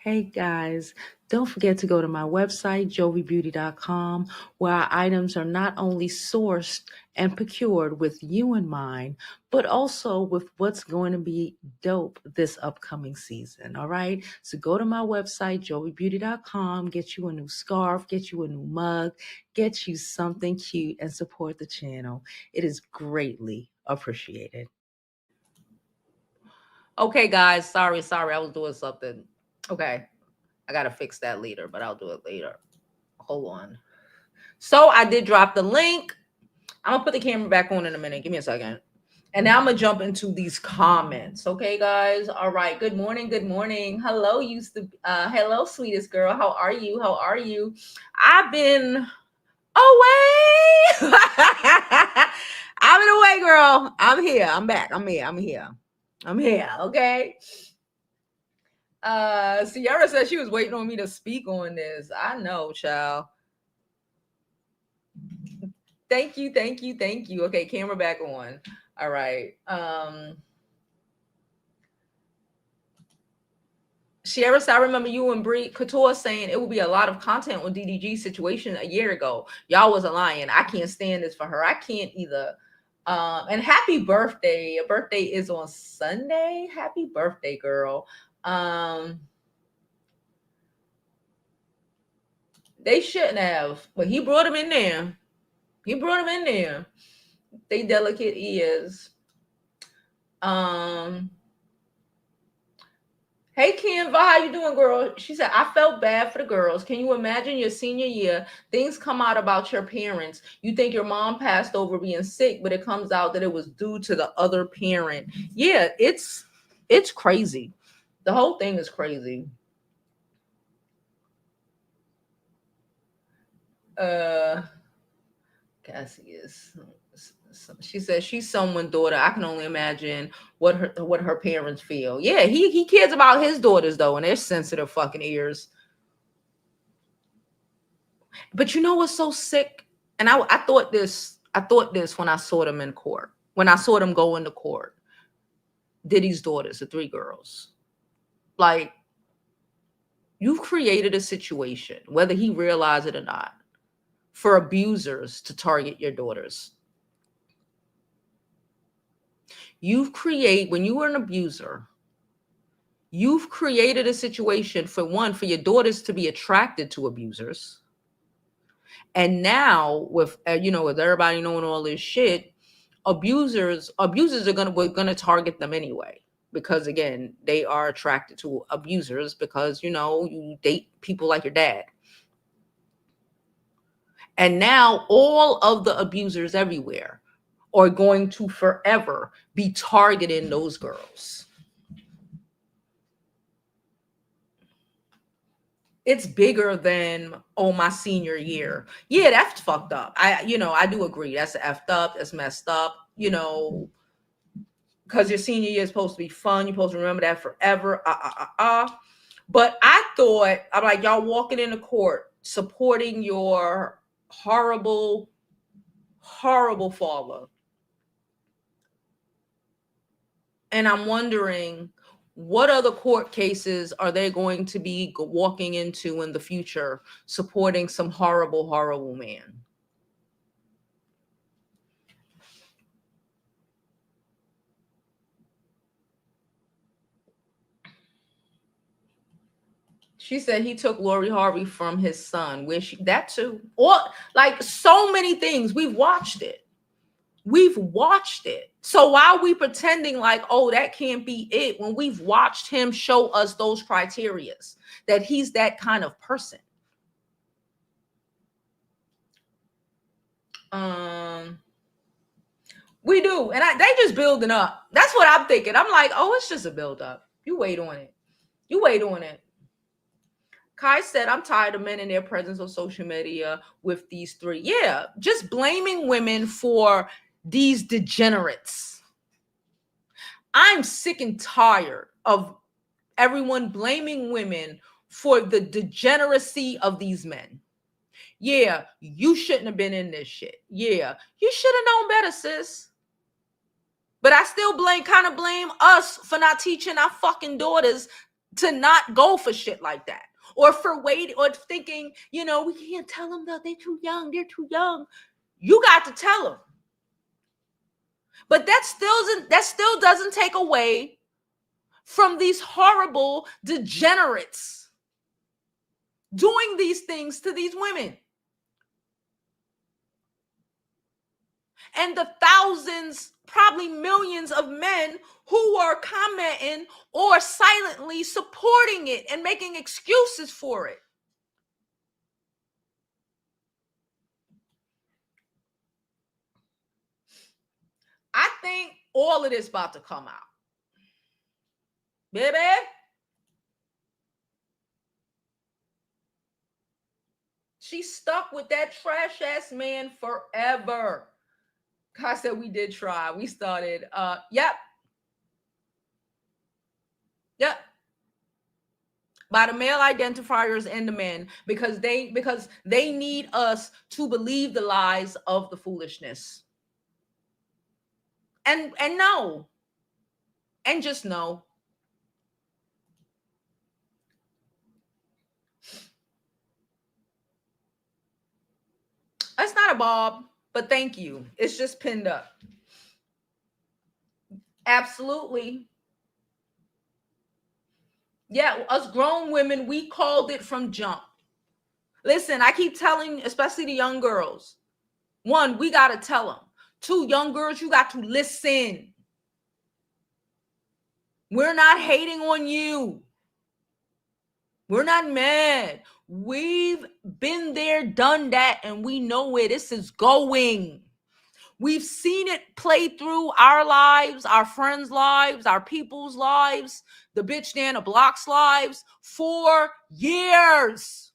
Hey guys, don't forget to go to my website, jovibeauty.com, where our items are not only sourced and procured with you in mind, but also with what's going to be dope this upcoming season. All right. So go to my website, jovibeauty.com, get you a new scarf, get you a new mug, get you something cute, and support the channel. It is greatly appreciated. Okay, guys. Sorry. I was doing something. Okay. I got to fix that later, but I'll do it later. Hold on. So I did drop the link. I'm going to put the camera back on in a minute. Give me a second. And now I'm going to jump into these comments. Okay, guys. All right. Good morning. Good morning. Hello, hello, sweetest girl. How are you? How are you? I've been away. I've been away, girl. I'm here. I'm back. I'm here. Okay. Sierra said she was waiting on me to speak on this. I know, child. Thank you. Okay, camera back on. All right. Sierra said, I remember you and Bree Couture saying it would be a lot of content on DDG's situation a year ago. Y'all wasn't lying. I can't stand this for her. I can't either. And happy birthday. Your birthday is on Sunday. Happy birthday, girl. They shouldn't have, but he brought him in there. They delicate ears. Hey Canva, how you doing, girl? She said, I felt bad for the girls. Can you imagine your senior year? Things come out about your parents. You think your mom passed over being sick, but it comes out that it was due to the other parent. Yeah, it's crazy. The whole thing is crazy. Cassie is. She says she's someone's daughter. I can only imagine what her parents feel. Yeah, he cares about his daughters though, and their sensitive fucking ears. But you know what's so sick? And I thought this when I saw them in court. When I saw them go into court. Diddy's daughters, the three girls. Like, you've created a situation, whether he realized it or not, for abusers to target your daughters. When you were an abuser, you've created a situation for your daughters to be attracted to abusers. And now with everybody knowing all this shit, abusers are going to target them anyway, because again, they are attracted to abusers because, you date people like your dad. And now all of the abusers everywhere are going to forever be targeting those girls. It's bigger than, my senior year. Yeah, that's fucked up. I do agree. That's effed up. That's messed up, because your senior year is supposed to be fun. You're supposed to remember that forever. But I thought, I'm like, y'all walking into court supporting your horrible, horrible father. And I'm wondering, what other court cases are they going to be walking into in the future supporting some horrible, horrible man? She said he took Lori Harvey from his son. That too. Or like so many things. We've watched it. So why are we pretending like, that can't be it, when we've watched him show us those criterias, that he's that kind of person? We do. And they just building up. That's what I'm thinking. I'm like, oh, it's just a build up. You wait on it. You wait on it. Kai said, I'm tired of men and their presence on social media with these three. Yeah, just blaming women for these degenerates. I'm sick and tired of everyone blaming women for the degeneracy of these men. Yeah, you shouldn't have been in this shit. Yeah, you should have known better, sis. But I still kind of blame us for not teaching our fucking daughters to not go for shit like that. Or for waiting, or thinking, we can't tell them that they're too young. You got to tell them. But that still doesn't take away from these horrible degenerates doing these things to these women. And the thousands, probably millions of men who are commenting or silently supporting it and making excuses for it. I think all of this about to come out. Baby. She's stuck with that trash ass man forever. I said we did try. We started. Yep. By the male identifiers and the men, because they need us to believe the lies of the foolishness. And no. And just no. That's not a bob, but thank you. It's just pinned up. Absolutely. Yeah, us grown women, we called it from jump. Listen, I keep telling, especially the young girls, one, we got to tell them. Two, young girls, you got to listen. We're not hating on you. We're not mad. We've been there, done that, and we know where this is going. We've seen it play through our lives, our friends' lives, our people's lives, the bitch Nana Block's lives for years.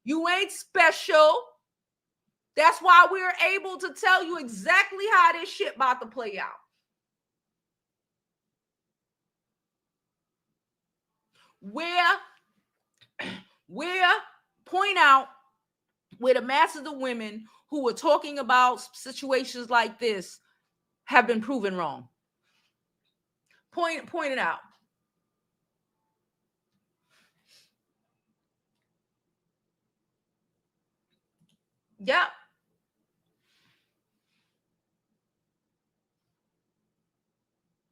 You ain't special. That's why we're able to tell you exactly how this shit about to play out. Where point out where the masses of women who were talking about situations like this have been proven wrong. Point it out. Yeah.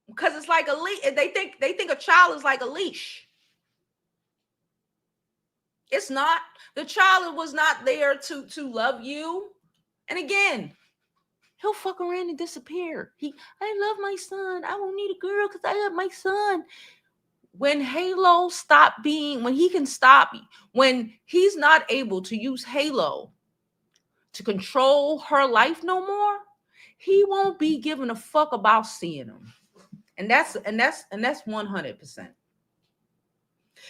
Because it's like a leash. They think a child is like a leash. It's not. The child was not there to love you. And again, he'll fuck around and disappear. I love my son. I won't need a girl because I love my son. When Halo when he's not able to use Halo to control her life no more, he won't be giving a fuck about seeing him. And that's 100%.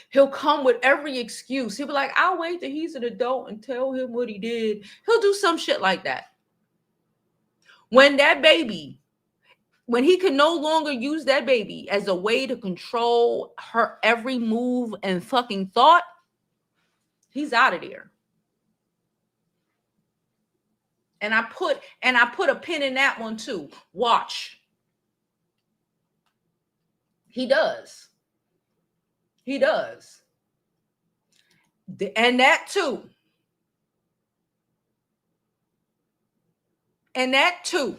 He'll come with every excuse. He'll be like, I'll wait till he's an adult and tell him what he did. He'll do some shit like that. When he can no longer use that baby as a way to control her every move and fucking thought, he's out of there. And I put a pin in that one too. Watch. He does. And that too.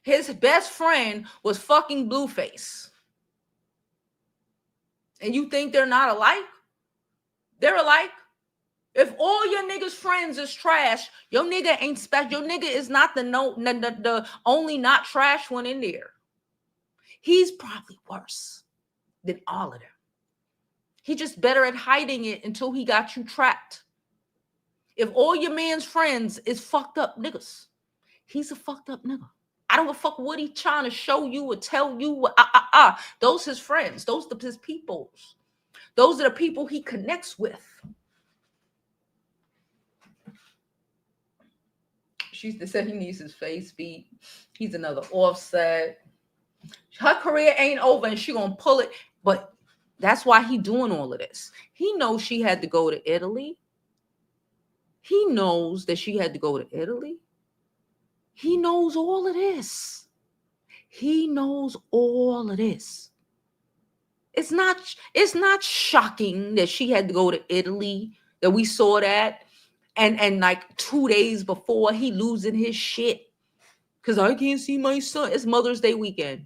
His best friend was fucking Blueface. And you think they're not alike? They're alike. If all your niggas' friends is trash, your nigga ain't special. Your nigga is not the only not trash one in there. He's probably worse than all of them. He's just better at hiding it until he got you trapped. If all your man's friends is fucked up niggas, he's a fucked up nigga. I don't give a fuck what he trying to show you or tell you. Those his friends. Those are his peoples. Those are the people he connects with. She said he needs his face beat. He's another Offset. Her career ain't over and she gonna pull it. But that's why he doing all of this. He knows she had to go to Italy. He knows that she had to go to Italy. He knows all of this. He knows all of this. It's not shocking that she had to go to Italy, that we saw that. And like 2 days before, he losing his shit. Because I can't see my son. It's Mother's Day weekend.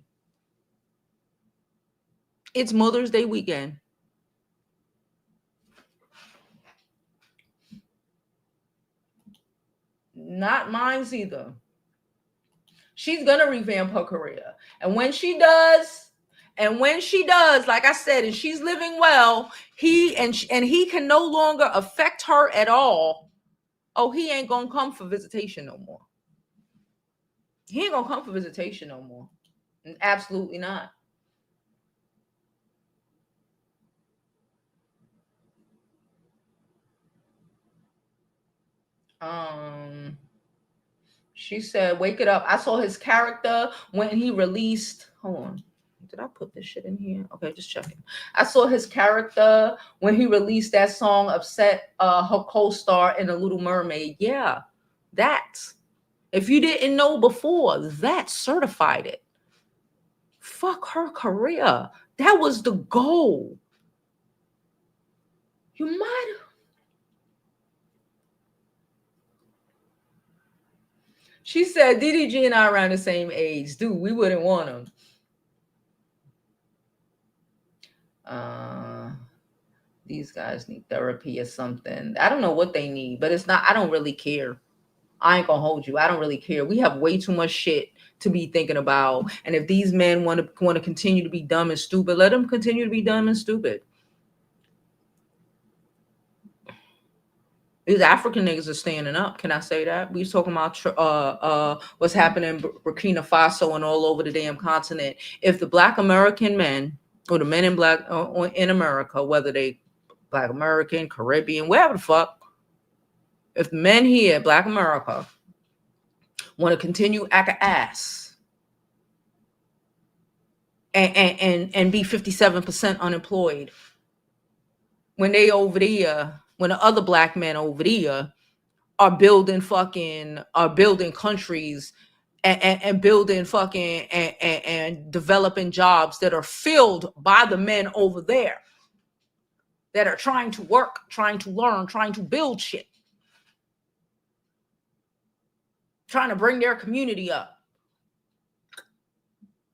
It's Mother's Day weekend. Not mine either. She's going to revamp her career. And when she does, like I said, and she's living well, he can no longer affect her at all. Oh, he ain't going to come for visitation no more. He ain't going to come for visitation no more. Absolutely not. She said, wake it up. I saw his character when he released. Hold on. Did I put this shit in here? Okay, just checking. I saw his character when he released that song, Upset, her co-star in The Little Mermaid. Yeah, that. If you didn't know before, that certified it. Fuck her career. That was the goal. You might have. She said, DDG and I are around the same age. Dude, we wouldn't want him. These guys need therapy or something. I don't know what they need, but it's not. I don't really care. I ain't gonna hold you. I don't really care. We have way too much shit to be thinking about. And if these men want to continue to be dumb and stupid, let them continue to be dumb and stupid. These African niggas are standing up. Can I say that? We was talking about what's happening in Burkina Faso and all over the damn continent. If the Black American men or the men in Black or in America, whether they Black American, Caribbean, wherever the fuck, if the men here, Black America, want to continue acting ass and be 57% unemployed when they over there, when the other Black men over there are building countries and building fucking and developing jobs that are filled by the men over there that are trying to work, trying to learn, trying to build shit, trying to bring their community up.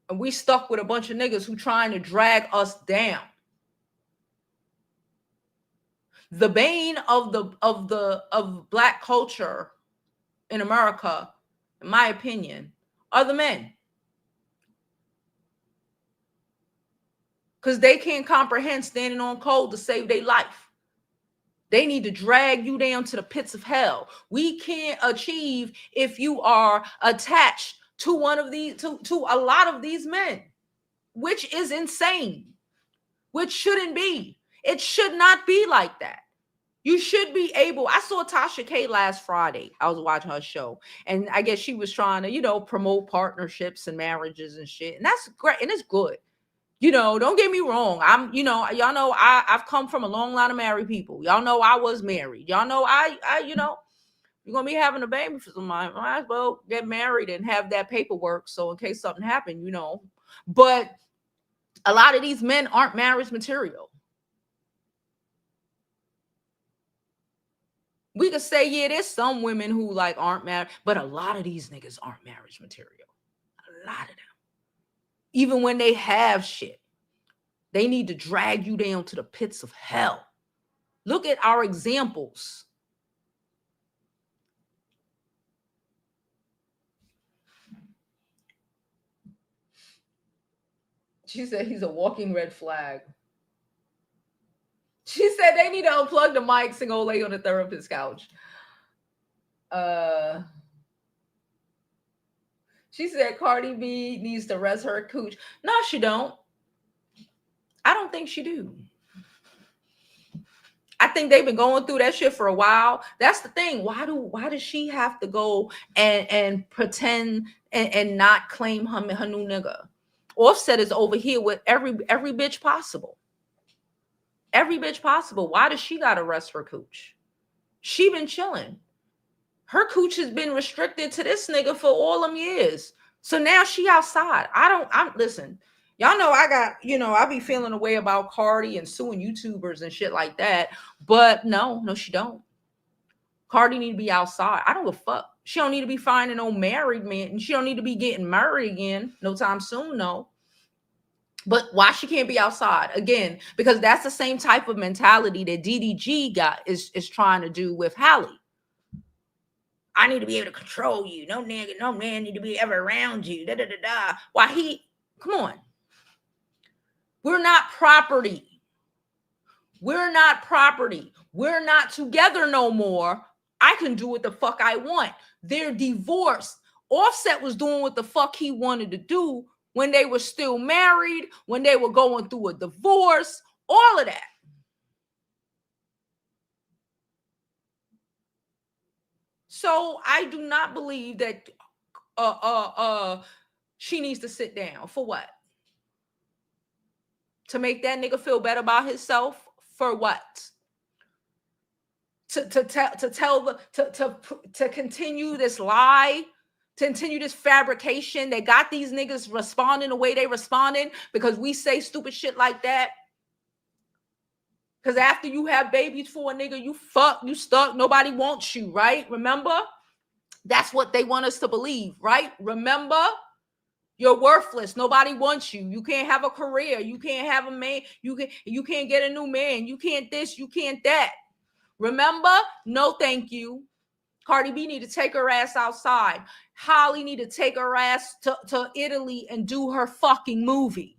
And we stuck with a bunch of niggas who trying to drag us down. The bane of Black culture in America, in my opinion, are the men. Because they can't comprehend standing on cold to save their life. They need to drag you down to the pits of hell. We can't achieve if you are attached to one of these, to a lot of these men, which is insane, which shouldn't be. It should not be like that. You should be able. I saw Tasha K last Friday. I was watching her show. And I guess she was trying to, promote partnerships and marriages and shit. And that's great. And it's good. Don't get me wrong. Y'all know I've come from a long line of married people. Y'all know I was married. Y'all know you're going to be having a baby for somebody. Might as well get married and have that paperwork. So in case something happened, But a lot of these men aren't marriage material. We could say, yeah, there's some women who aren't married, but a lot of these niggas aren't marriage material. A lot of them. Even when they have shit, they need to drag you down to the pits of hell. Look at our examples. She said he's a walking red flag. She said they need to unplug the mics and go lay on the therapist's couch. She said Cardi B needs to rest her cooch. No, she don't. I don't think she do. I think they've been going through that shit for a while. That's the thing. Why does she have to go and pretend and not claim her new nigga? Offset is over here with every bitch possible. Every bitch possible. Why does she gotta rest her cooch? She been chilling. Her cooch has been restricted to this nigga for all them years. So now she outside. Listen, y'all know I be feeling a way about Cardi and suing YouTubers and shit like that. But no, she don't. Cardi need to be outside. I don't give a fuck. She don't need to be finding no married man, and she don't need to be getting married again no time soon, no. But why she can't be outside? Again, because that's the same type of mentality that DDG is trying to do with Halle. I need to be able to control you. No nigga, no man need to be ever around you. Da da da da. Why come on. We're not property. We're not property. We're not together no more. I can do what the fuck I want. They're divorced. Offset was doing what the fuck he wanted to do when they were still married, when they were going through a divorce, all of that. So I do not believe that she needs to sit down. For what? To make that nigga feel better about himself? For what? To continue this lie, to continue this fabrication that got these niggas responding the way they responding because we say stupid shit like that. Because after you have babies for a nigga, you stuck, nobody wants you, right? Remember? That's what they want us to believe, right? Remember? You're worthless. Nobody wants you. You can't have a career. You can't have a man. You can't get a new man. You can't this, you can't that. Remember? No, thank you. Cardi B need to take her ass outside. Halle need to take her ass to Italy and do her fucking movie.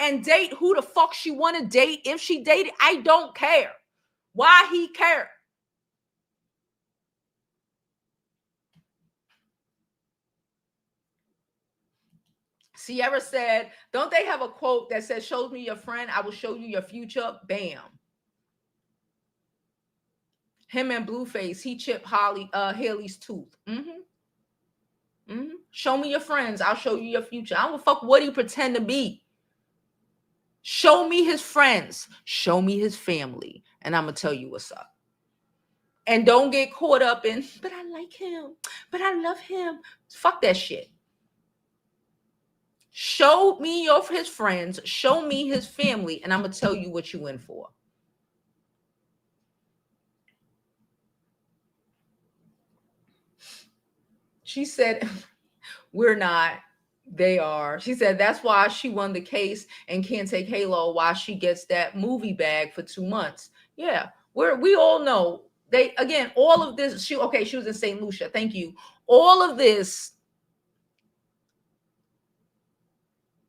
And date who the fuck she want to date. If she dated, I don't care. Why he care? Sierra said, don't they have a quote that says, show me your friend, I will show you your future? Bam. Him and Blueface, he chipped Haley's tooth. Show me your friends, I'll show you your future. I don't give a fuck what he pretend to be. Show me his friends. Show me his family. And I'm going to tell you what's up. And don't get caught up in, but I like him. But I love him. Fuck that shit. Show me his friends. Show me his family. And I'm going to tell you what you in for. She said, we're not. They are. She said that's why she won the case and can't take Halo while she gets that movie bag for 2 months. Yeah, we all know they again all of this. She was in St. Lucia. Thank you. All of this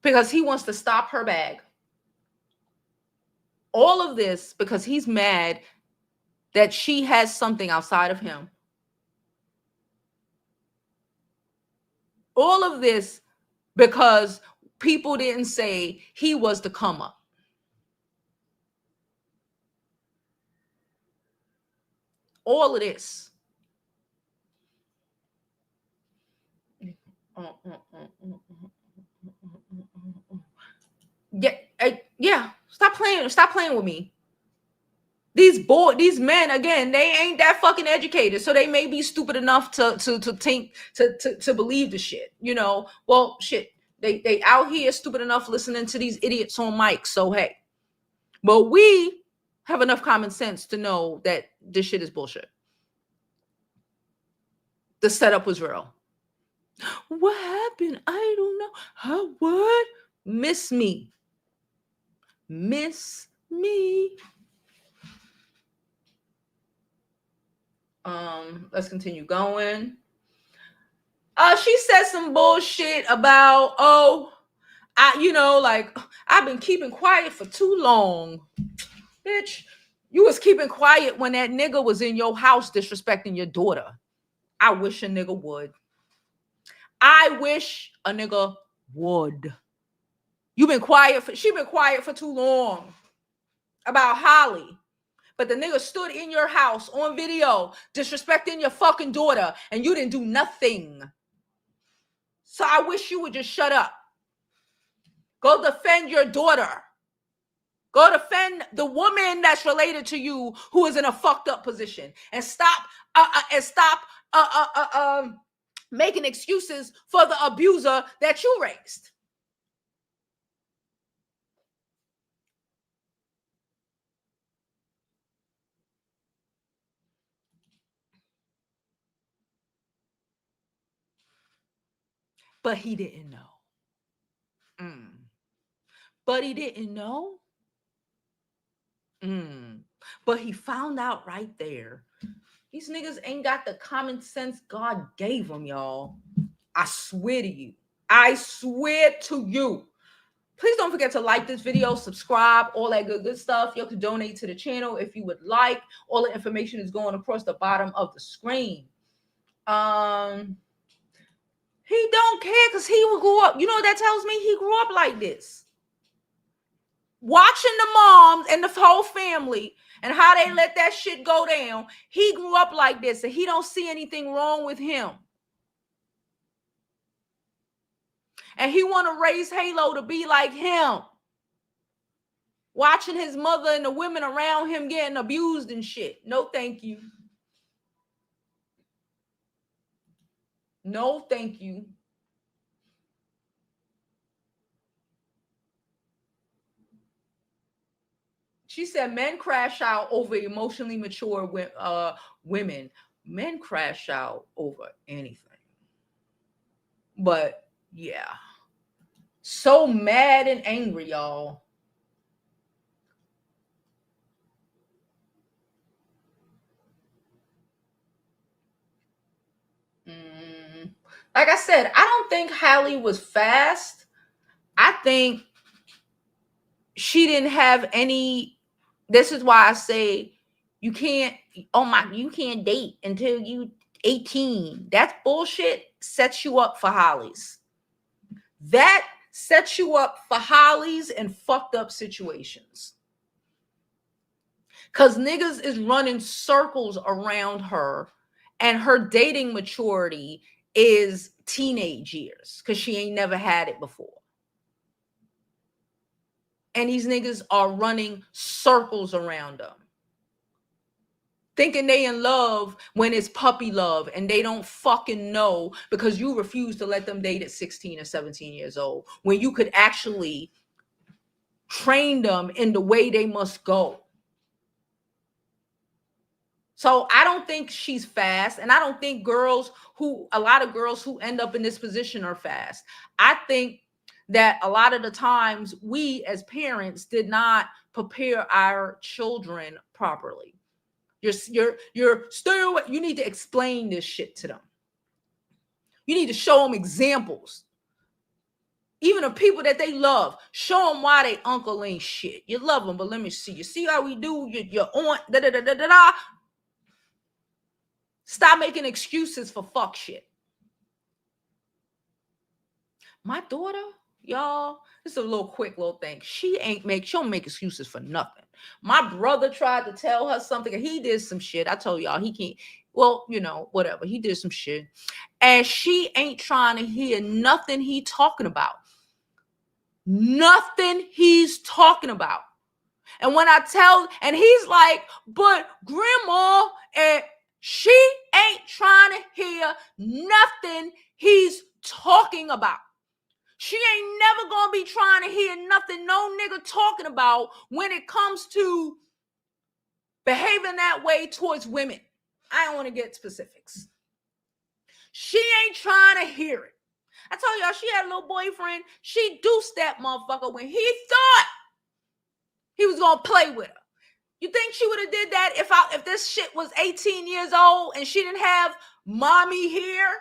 because he wants to stop her bag. All of this because he's mad that she has something outside of him. All of this because people didn't say he was the come up. All of this. Yeah. Stop playing with me. These men, again, they ain't that fucking educated, so they may be stupid enough to think to believe the shit, you know. Well, shit, they out here stupid enough listening to these idiots on mic. So hey, but we have enough common sense to know that this shit is bullshit. The setup was real. What happened? I don't know. How? What? Miss me. Let's continue going. She said some bullshit about, I've been keeping quiet for too long. Bitch, you was keeping quiet when that nigga was in your house disrespecting your daughter. I wish a nigga would. I wish a nigga would. She been quiet for too long about Halle. But the nigga stood in your house on video disrespecting your fucking daughter and you didn't do nothing. So I wish you would just shut up. Go defend your daughter. Go defend the woman that's related to you who is in a fucked up position, and stop making excuses for the abuser that you raised. But he didn't know. But he didn't know. But he found out right there. These niggas ain't got the common sense God gave them, y'all. I swear to you. I swear to you. Please don't forget to like this video, subscribe, all that good stuff. You can donate to the channel if you would like. All the information is going across the bottom of the screen. He don't care because he grew up. You know what that tells me? He grew up like this. Watching the moms and the whole family and how they let that shit go down. He grew up like this and he don't see anything wrong with him. And he want to raise Halo to be like him. Watching his mother and the women around him getting abused and shit. No, thank you. No, thank you. She said men crash out over emotionally mature women. Men crash out over anything. But yeah. So mad and angry, y'all. Like I said, I don't think Halle was fast. I think she didn't have any. This is why I say you can't date until you 18. That's bullshit. Sets you up for Hollies. That sets you up for Hollies and fucked up situations. Because niggas is running circles around her and her dating maturity is teenage years because she ain't never had it before. And these niggas are running circles around them. Thinking they in love when it's puppy love and they don't fucking know because you refuse to let them date at 16 or 17 years old when you could actually train them in the way they must go. So I don't think she's fast, and I don't think a lot of girls who end up in this position are fast. I think that a lot of the times we as parents did not prepare our children properly. You're stay away. You need to explain this shit to them. You need to show them examples. Even the people that they love, show them why they uncle ain't shit. You love them, but let me see. You see how we do? Your aunt, da-da-da-da-da-da. Stop making excuses for fuck shit. My daughter, y'all, this is a little thing. She don't make excuses for nothing. My brother tried to tell her something and he did some shit. I told y'all he can't. Well, whatever. He did some shit. And she ain't trying to hear nothing he talking about. Nothing he's talking about. And when and he's like, but grandma, and she ain't trying to hear nothing he's talking about. She ain't never gonna be trying to hear nothing no nigga talking about when it comes to behaving that way towards women. I don't want to get specifics. She ain't trying to hear it. I told y'all she had a little boyfriend. She deuced that motherfucker when he thought he was gonna play with her. You think she would have did that if this shit was 18 years old and she didn't have mommy here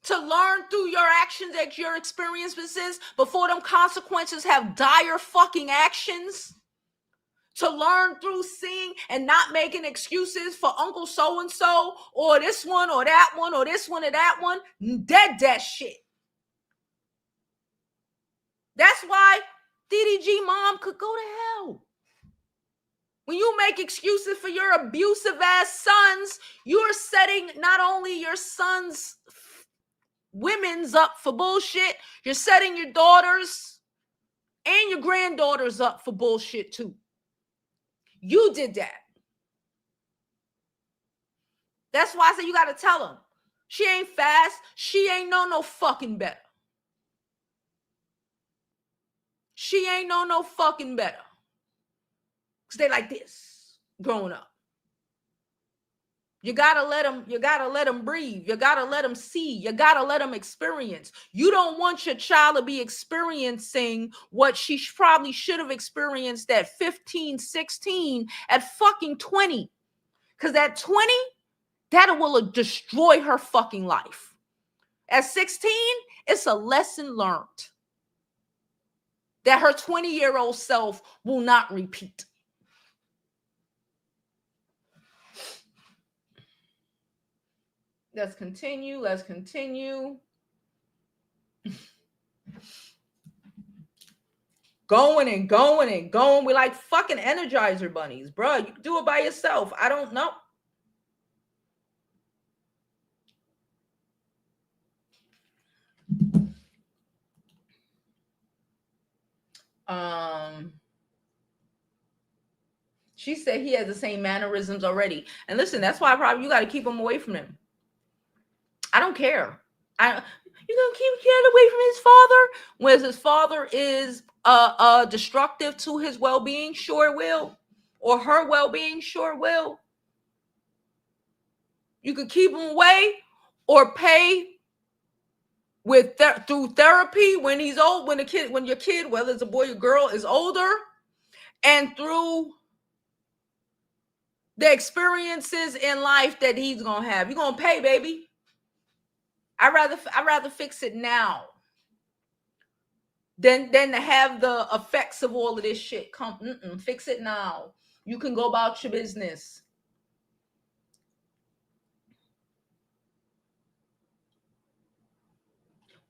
to learn through your actions and your experiences before them consequences have dire fucking actions? to learn through seeing and not making excuses for Uncle so-and-so or this one or that one or this one or that one. Dead that shit. That's why DDG mom could go to hell. When you make excuses for your abusive ass sons, you're setting not only your sons' women's up for bullshit, you're setting your daughters and your granddaughters up for bullshit too. You did that. That's why I say you got to tell them. She ain't fast. She ain't know no fucking better. She ain't know no fucking better. Because they like this growing up. You gotta let them breathe. You gotta let them see. You gotta let them experience. You don't want your child to be experiencing what she probably should have experienced at 15, 16, at fucking 20. Because at 20, that will destroy her fucking life. At 16, it's a lesson learned that her 20-year-old self will not repeat. Let's continue. Let's continue. Going and going and going. We're like fucking Energizer bunnies, bro. You can do it by yourself. I don't know. She said he has the same mannerisms already. And listen, that's why probably you got to keep him away from him. I don't care. You're gonna keep a kid away from his father? Whereas his father is destructive to his well-being, sure will. Or her well-being, sure will. You could keep him away or pay with through therapy when he's old, when your kid, whether it's a boy or girl, is older, and through the experiences in life that he's gonna have. You're gonna pay, baby. I'd rather fix it now than to have the effects of all of this shit come. Fix it now. You can go about your business.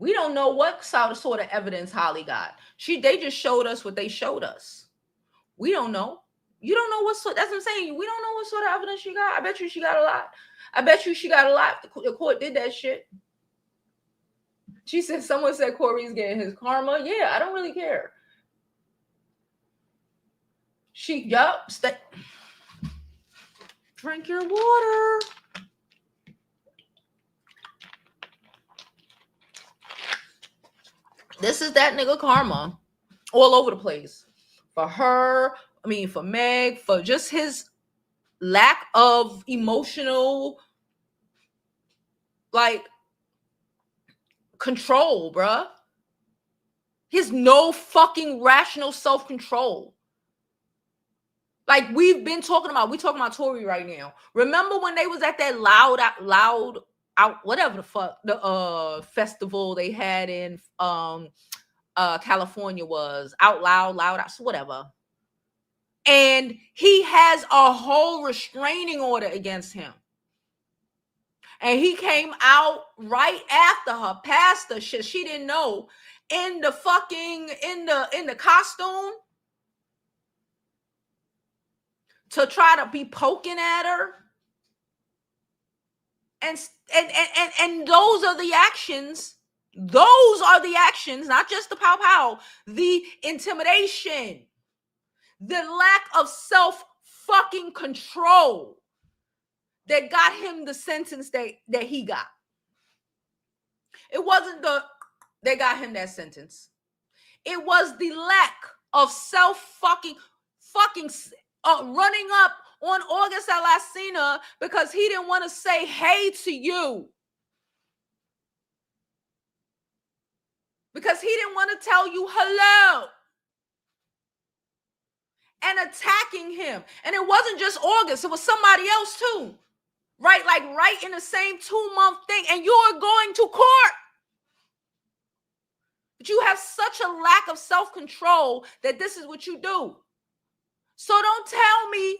We don't know what sort of evidence Halle got. They just showed us what they showed us. We don't know. You don't know what sort. That's what I'm saying. We don't know what sort of evidence she got. I bet you she got a lot. I bet you she got a lot. The court did that shit. She said, someone said Corey's getting his karma. Yeah, I don't really care. Drink your water. This is that nigga karma all over the place. For her, for Meg, for just his lack of emotional, control, bruh. His no fucking rational self-control. Like we've been talking about, we talking about Tory right now. Remember when they was at that loud out whatever the fuck the festival they had in California was, out loud whatever. And he has a whole restraining order against him. And he came out right after her, past the shit she didn't know, in the fucking in the costume to try to be poking at her. And those are the actions. Those are the actions, not just the pow, the intimidation, the lack of self fucking control that got him the sentence that he got. It wasn't they got him that sentence. It was the lack of self fucking running up on August Alsina because he didn't want to say hey to you. Because he didn't want to tell you hello. And attacking him. And it wasn't just August, it was somebody else too. Right? Like right in the same 2-month thing. And you're going to court. But you have such a lack of self-control that this is what you do. So don't tell me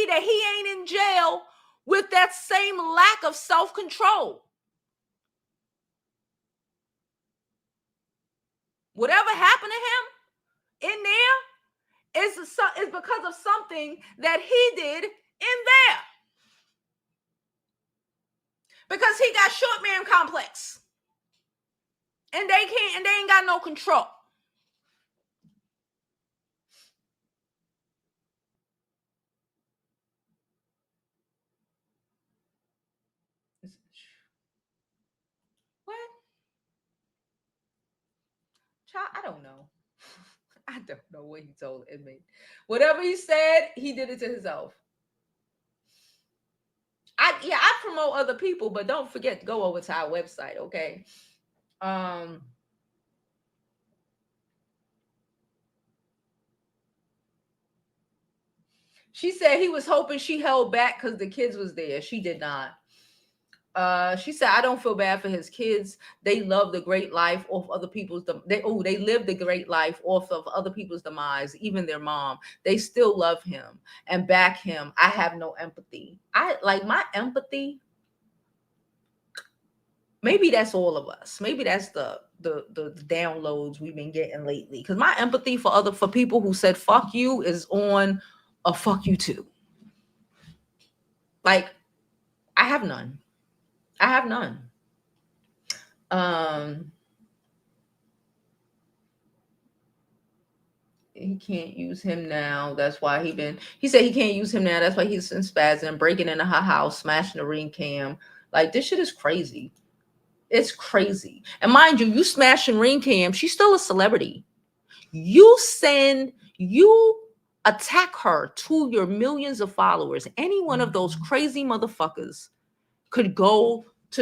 that he ain't in jail with that same lack of self-control. Whatever happened to him in there is because of something that he did in there. Because he got short man complex. And they ain't got no control. What? Child, I don't know. I don't know what he told inmate. Whatever he said, he did it to himself. I promote other people, but don't forget to go over to our website, okay? She said he was hoping she held back because the kids was there. She did not. She said, I don't feel bad for his kids. They love the great life off other people's. They live the great life off of other people's demise, even their mom. They still love him and back him. I have no empathy. I like my empathy. Maybe that's all of us. Maybe that's the downloads we've been getting lately. Because my empathy for people who said fuck you is on a fuck you too. Like, I have none. I have none. He can't use him now. That's why he said he can't use him now. That's why he's in spazzing, breaking into her house, smashing the ring cam. Like, this shit is crazy. It's crazy. And mind you, you smashing ring cam, she's still a celebrity. You attack her to your millions of followers. Any one of those crazy motherfuckers could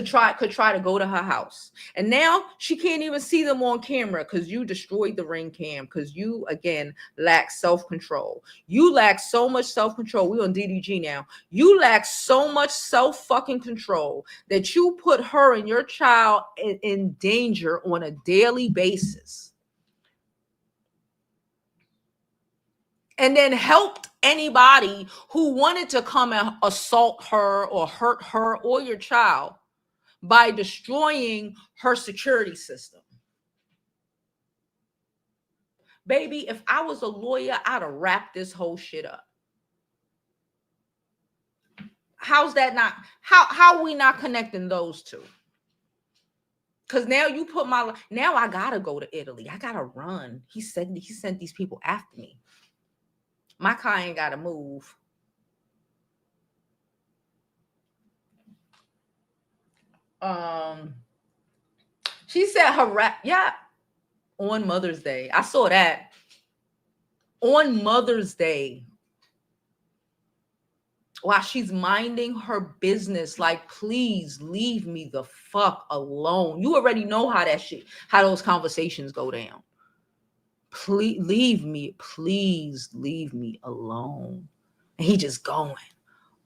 try to go to her house. And now she can't even see them on camera because you destroyed the ring cam, because you, again, lack self-control. You lack so much self-control. We're on DDG now. You lack so much self-fucking control that you put her and your child in danger on a daily basis. And then helped anybody who wanted to come and assault her or hurt her or your child by destroying her security system. Baby, if I was a lawyer, I'd have wrapped this whole shit up. How's that not? How are we not connecting those two? Because now you put now I gotta go to Italy. I gotta run. He sent these people after me. My car ain't gotta move. She said on Mother's Day. I saw that. On Mother's Day. While she's minding her business, like, please leave me the fuck alone. You already know how those conversations go down. Please leave me alone. And he just going,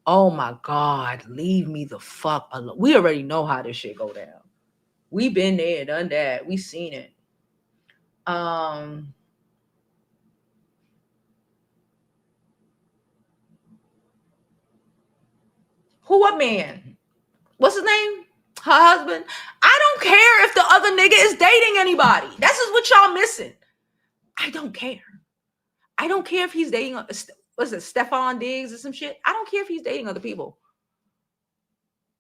oh my God, leave me the fuck alone. We already know how this shit go down. We've been there, done that. We seen it. Who a man? What's his name? Her husband? I don't care if the other nigga is dating anybody. That's just what y'all missing. I don't care. I don't care if he's dating, what's it, Stefan Diggs or some shit. I don't care if he's dating other people.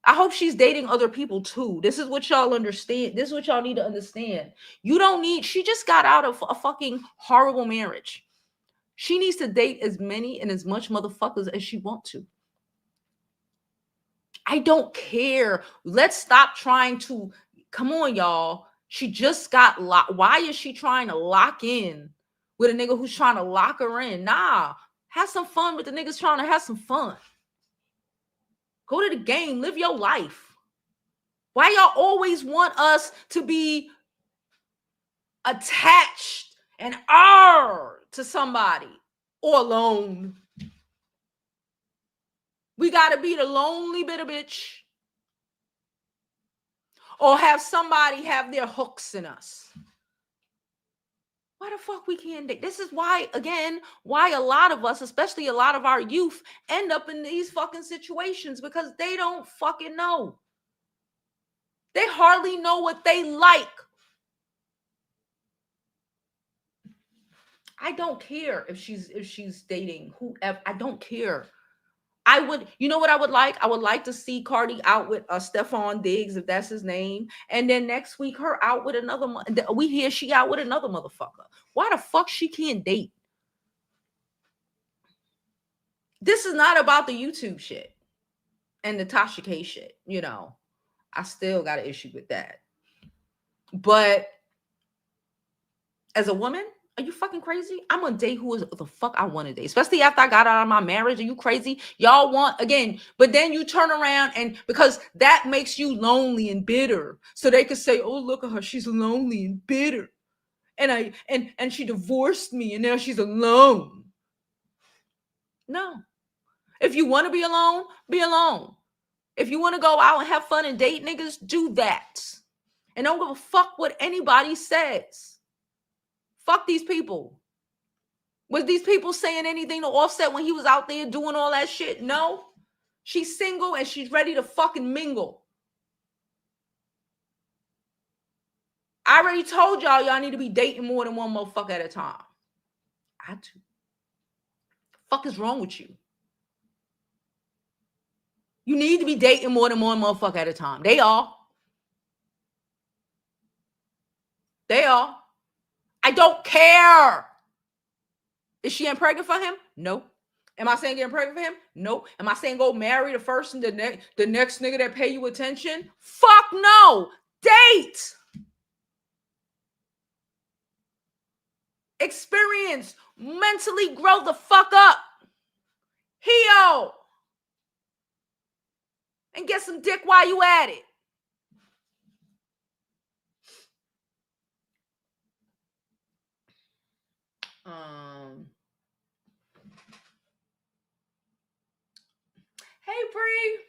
I hope she's dating other people too. This is what y'all understand. This is what y'all need to understand. She just got out of a fucking horrible marriage. She needs to date as many and as much motherfuckers as she wants to. I don't care. Let's stop trying to, come on, y'all. She just got locked. Why is she trying to lock in with a nigga who's trying to lock her in? Nah, have some fun with the niggas trying to have some fun. Go to the game, live your life. Why y'all always want us to be attached and to somebody or alone? We got to be the lonely bitter bitch or have somebody have their hooks in us. Why the fuck we can't date? This is why, again, why a lot of us, especially a lot of our youth, end up in these fucking situations because they don't fucking know. They hardly know what they like. I don't care if she's dating whoever. I don't care. I would, you know what I would like? I would like to see Cardi out with Stephon Diggs, if that's his name. And then next week, her out with another, we hear she out with another motherfucker. Why the fuck she can't date? This is not about the YouTube shit and the Tasha K shit. You know, I still got an issue with that. But as a woman, are you fucking crazy? I'm gonna date who is the fuck I want to date, especially after I got out of my marriage. Are you crazy? Y'all want again, but then you turn around and because that makes you lonely and bitter. So they could say, oh, look at her, she's lonely and bitter. And she divorced me and now she's alone. No. If you want to be alone, be alone. If you want to go out and have fun and date niggas, do that. And don't give a fuck what anybody says. Fuck these people. Was these people saying anything to Offset when he was out there doing all that shit? No. She's single and she's ready to fucking mingle. I already told y'all need to be dating more than one motherfucker at a time. I do. Fuck is wrong with you? You need to be dating more than one motherfucker at a time. They are. They are. I don't care. Is she getting pregnant for him? No. Am I saying getting pregnant for him? No. Am I saying go marry the first and the next nigga that pay you attention? Fuck no. Date. Experience. Mentally grow the fuck up. Heal. And get some dick while you at it. Hey, Bree.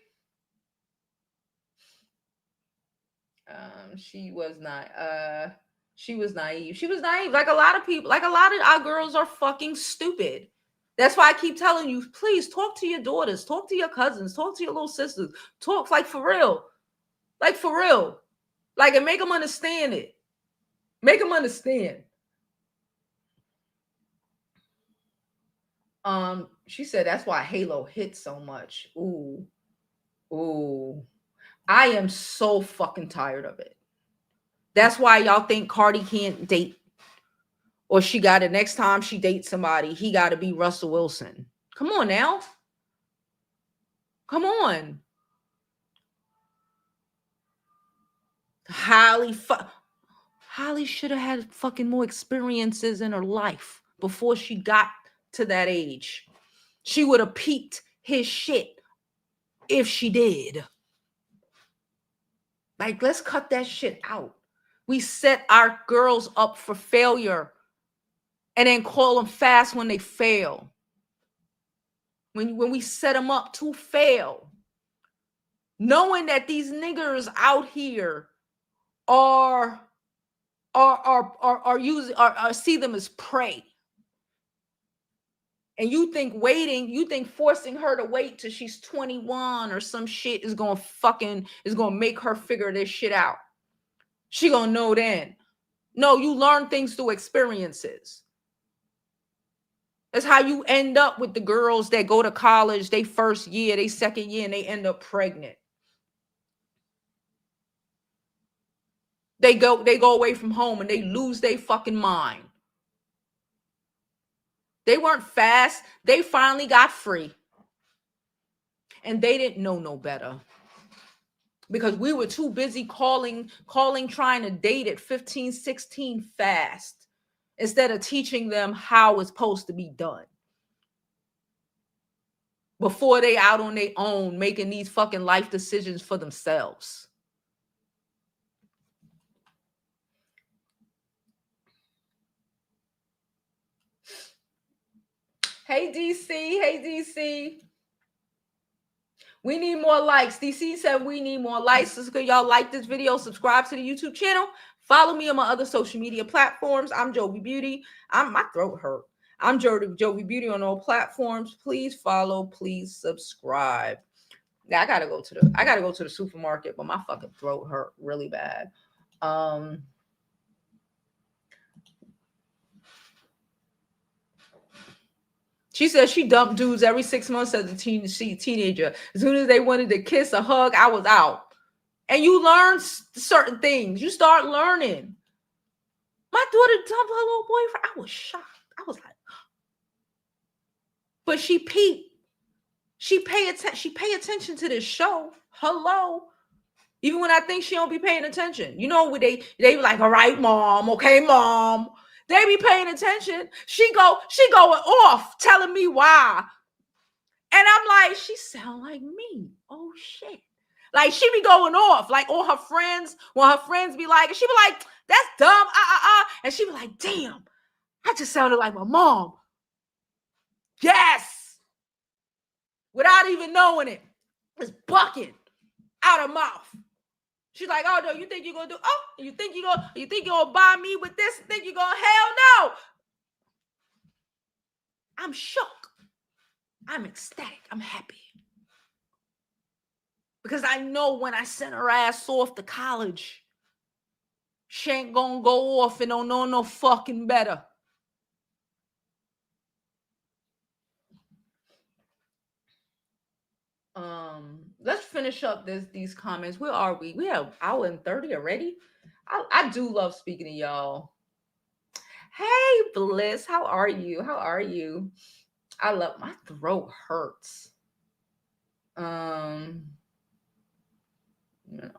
She was not. She was naive. She was naive. Like a lot of people, like a lot of our girls are fucking stupid. That's why I keep telling you, please talk to your daughters, talk to your cousins, talk to your little sisters, talk like for real, and make them understand it. Make them understand. She said that's why Halo hits so much. Ooh. I am so fucking tired of it. That's why y'all think Cardi can't date. Or she got it next time she dates somebody, he got to be Russell Wilson. Come on now. Come on. Halle should have had fucking more experiences in her life before she got to that age. She would have peeped his shit if she did. Like, let's cut that shit out. We set our girls up for failure and then call them fast when they fail. When we set them up to fail. Knowing that these niggers out here are see them as prey. And you think forcing her to wait till she's 21 or some shit is gonna make her figure this shit out. She gonna know then. No, you learn things through experiences. That's how you end up with the girls that go to college, they first year, they second year, and they end up pregnant. They go away from home and they lose their fucking mind. They weren't fast. They finally got free. And they didn't know no better. Because we were too busy calling, trying to date at 15, 16 fast. Instead of teaching them how it's supposed to be done. Before they out on their own making these fucking life decisions for themselves. Hey, DC. Hey, DC. We need more likes. DC said we need more likes. So could y'all like this video, subscribe to the YouTube channel. Follow me on my other social media platforms. I'm Jovi Beauty. My throat hurt. I'm Jovi Beauty on all platforms. Please follow. Please subscribe. Yeah, I gotta go to the supermarket, but my fucking throat hurt really bad. She says she dumped dudes every 6 months as a teenager. As soon as they wanted to kiss or hug, I was out. And you learn certain things. You start learning. My daughter dumped her little boyfriend. I was shocked. I was like, but she peeped. She pay attention to this show. Hello. Even when I think she don't be paying attention. You know, they be like, all right, mom, okay, mom. They be paying attention. She going off telling me why. And I'm like, she sound like me. Oh shit. Like she be going off. Like all her friends, when her friends be like, and she be like, that's dumb. And she be like, damn, I just sounded like my mom. Yes. Without even knowing it. It's bucking out her mouth. She's like, oh no, you think you're gonna do? Oh, you think you're gonna buy me with this? Think you're gonna? Hell no! I'm shook. I'm ecstatic. I'm happy because I know when I send her ass off to college, she ain't gonna go off and don't know no fucking better. Let's finish up these comments. Where are we? We have an hour and 30 already. I do love speaking to y'all. Hey Bliss, how are you? How are you? I love, my throat hurts. Are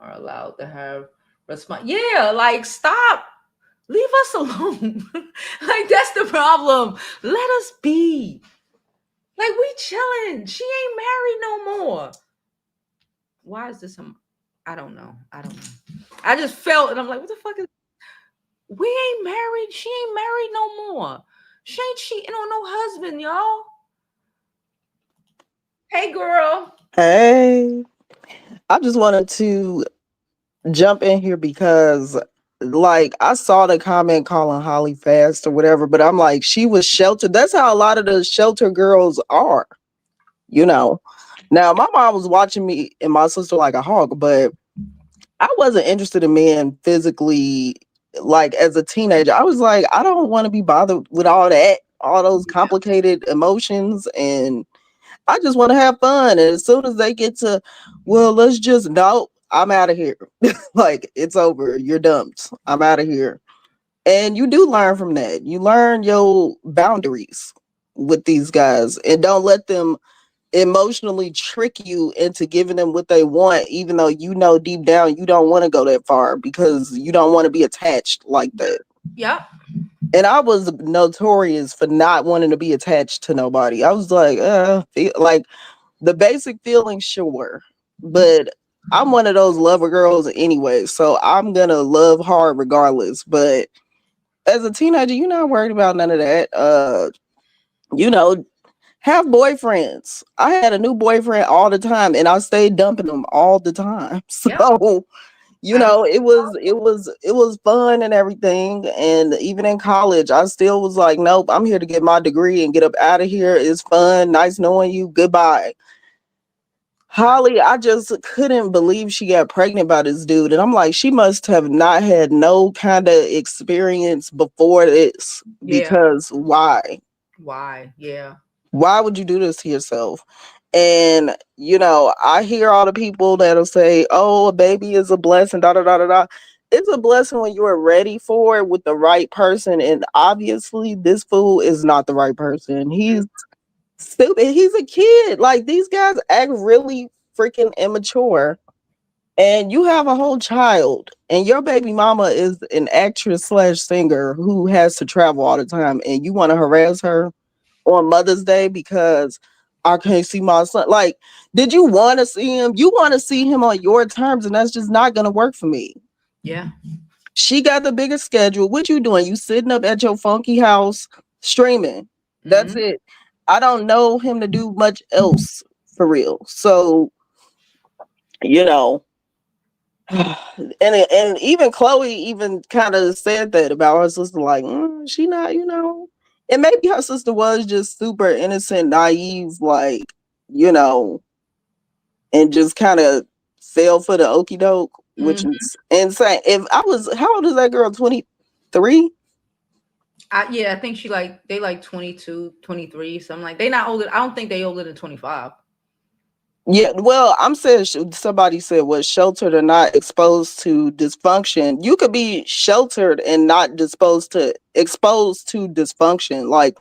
allowed to have response. Yeah, like stop. Leave us alone. Like that's the problem. Let us be. Like we chilling. She ain't married no more. Why is this? I don't know. I just felt and I'm like, what the fuck is? We ain't married. She ain't married no more. She ain't cheating on no husband, y'all. Hey, girl. Hey, I just wanted to jump in here because, like, I saw the comment calling Holly fast or whatever, but I'm like, she was sheltered. That's how a lot of the shelter girls are, you know. Now, my mom was watching me and my sister like a hawk, but I wasn't interested in men physically. Like, as a teenager, I was like, I don't want to be bothered with all that, all those complicated emotions, and I just want to have fun. And as soon as they get to, well, let's just, no, I'm out of here. Like, it's over. You're dumped. I'm out of here. And you do learn from that. You learn your boundaries with these guys and don't let them emotionally trick you into giving them what they want, even though you know deep down you don't want to go that far because you don't want to be attached like that. Yep. And I was notorious for not wanting to be attached to nobody. I was like, like the basic feeling, sure, but I'm one of those lover girls anyway, so I'm gonna love hard regardless. But as a teenager, you're not worried about none of that. You know, have boyfriends. I had a new boyfriend all the time, and I stayed dumping them all the time. So. Yep. You know, it was fun and everything. And even in college, I still was like, nope, I'm here to get my degree and get up out of here. It's fun. Nice knowing you. Goodbye. Holly, I just couldn't believe she got pregnant by this dude. And I'm like, she must have not had no kind of experience before this. Yeah. Because why? Why? Yeah. Why would you do this to yourself? And, you know, I hear all the people that'll say, oh, a baby is a blessing, da da da da da. It's a blessing when you are ready for it with the right person. And obviously, this fool is not the right person. He's stupid. He's a kid. Like, these guys act really freaking immature. And you have a whole child, and your baby mama is an actress slash singer who has to travel all the time, and you want to harass her on Mother's Day because I can't see my son. Like, did you want to see him? You want to see him on your terms, and that's just not going to work for me. Yeah. She got the biggest schedule. What you doing? You sitting up at your funky house streaming. That's it. I don't know him to do much else for real. So, you know, and even Chloe even kind of said that about her sister, like, she not, and maybe her sister was just super innocent, naive, like, and just kind of fell for the okie doke, which is insane. If I was, how old is that girl? 23? Yeah, I think they like 22, 23, something like. They not older. I don't think they older than 25. Yeah, well, I'm saying somebody said was sheltered or not exposed to dysfunction. You could be sheltered and not exposed to dysfunction. Like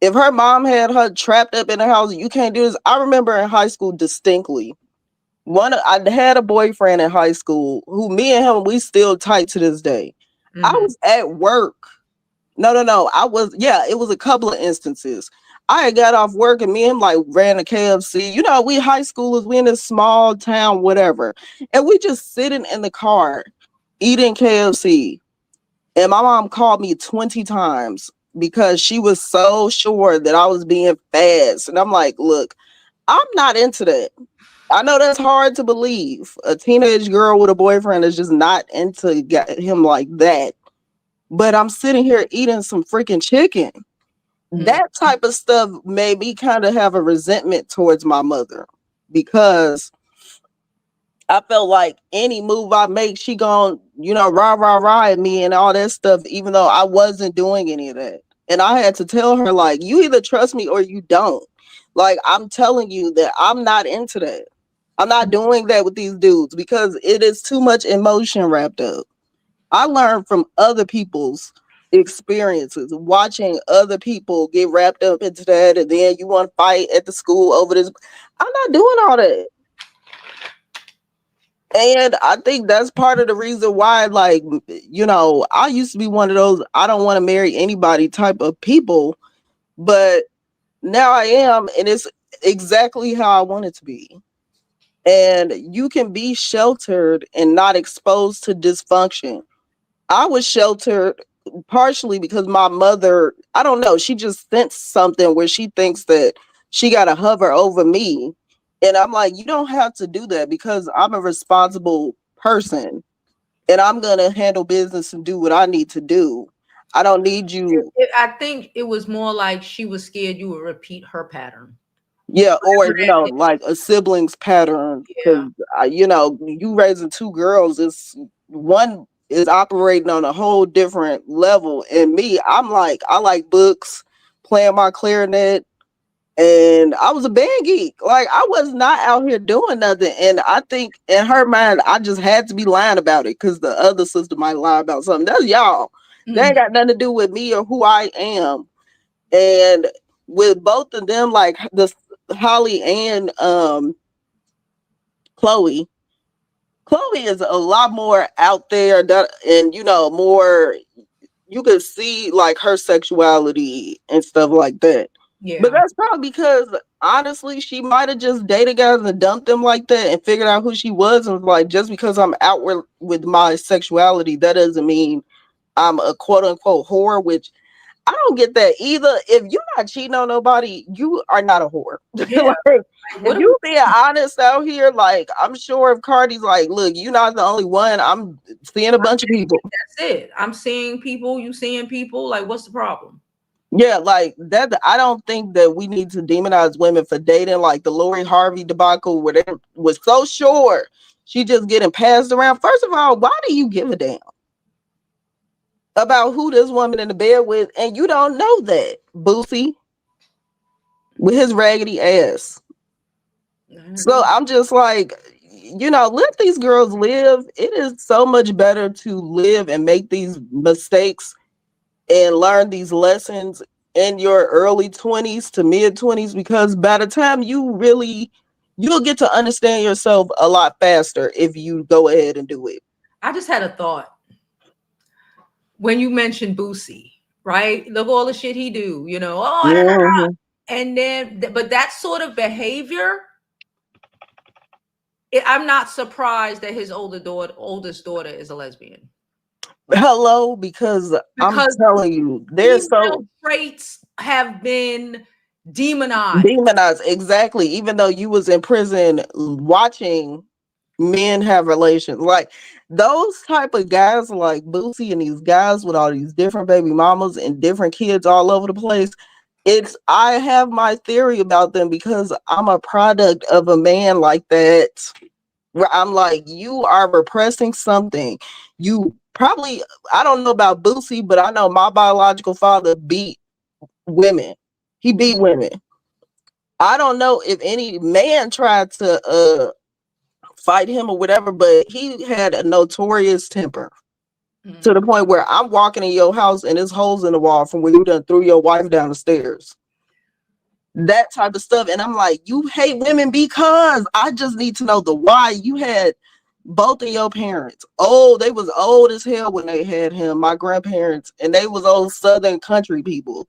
if her mom had her trapped up in the house, you can't do this. I remember in high school distinctly. I had a boyfriend in high school who me and him we still tight to this day. I was at work. No. It was a couple of instances. I had got off work and me and him like ran a KFC. We high schoolers, we in this small town, whatever. And we just sitting in the car eating KFC. And my mom called me 20 times because she was so sure that I was being fast. And I'm like, look, I'm not into that. I know that's hard to believe. A teenage girl with a boyfriend is just not into him like that. But I'm sitting here eating some freaking chicken. That type of stuff made me kind of have a resentment towards my mother because I felt like any move I make, she gon', rah at me and all that stuff, even though I wasn't doing any of that. And I had to tell her, like, you either trust me or you don't. Like, I'm telling you that I'm not into that. I'm not doing that with these dudes because it is too much emotion wrapped up. I learned from other people's experiences, watching other people get wrapped up into that, and then you want to fight at the school over this. I'm not doing all that. And I think that's part of the reason why, like, I used to be one of those I don't want to marry anybody type of people, but now I am, and it's exactly how I want it to be. And you can be sheltered and not exposed to dysfunction. I was sheltered partially because my mother, I don't know, she just sensed something where she thinks that she got to hover over me. And I'm like, you don't have to do that because I'm a responsible person and I'm going to handle business and do what I need to do. I don't need you. I think it was more like she was scared you would repeat her pattern. Yeah, or like a siblings pattern. Because you raising two girls, it's one is operating on a whole different level. And me, I'm like, I like books, playing my clarinet, and I was a band geek. Like I was not out here doing nothing. And I think in her mind, I just had to be lying about it because the other sister might lie about something. That's y'all. They ain't got nothing to do with me or who I am. And with both of them, like the Halle and Chloe is a lot more out there and more you can see like her sexuality and stuff like that. Yeah. But that's probably because honestly she might have just dated guys and dumped them like that and figured out who she was and was like, just because I'm out with my sexuality, that doesn't mean I'm a quote unquote whore, which I don't get that either. If you're not cheating on nobody, you are not a whore. Yeah. Like, if you being honest out here, like I'm sure if Cardi's like, look, you're not the only one. I'm seeing a bunch of people. That's it. I'm seeing people, you seeing people. Like, what's the problem? Yeah, like that. I don't think that we need to demonize women for dating, like the Lori Harvey debacle, where they was so sure she just getting passed around. First of all, why do you give a damn about who this woman in the bed with, and you don't know that Boosie with his raggedy ass. So I'm just like, let these girls live. It is so much better to live and make these mistakes and learn these lessons in your early 20s to mid 20s, because by the time you'll get to understand yourself a lot faster if you go ahead and do it. I just had a thought. When you mentioned Boosie, right? Look all the shit he do, and then, but that sort of behavior, I'm not surprised that his oldest daughter is a lesbian. Hello, because I'm telling you, there's so traits have been demonized. Exactly. Even though you was in prison watching men have relations. Like those type of guys like Boosie and these guys with all these different baby mamas and different kids all over the place. I have my theory about them because I'm a product of a man like that, where I'm like, you are repressing something. You probably, I don't know about Boosie, but I know my biological father beat women. He beat women. I don't know if any man tried to fight him or whatever, but he had a notorious temper to the point where I'm walking in your house and there's holes in the wall from where you done threw your wife down the stairs. That type of stuff. And I'm like, you hate women because I just need to know the why. You had both of your parents. Oh, they was old as hell when they had him, my grandparents, and they was old Southern country people.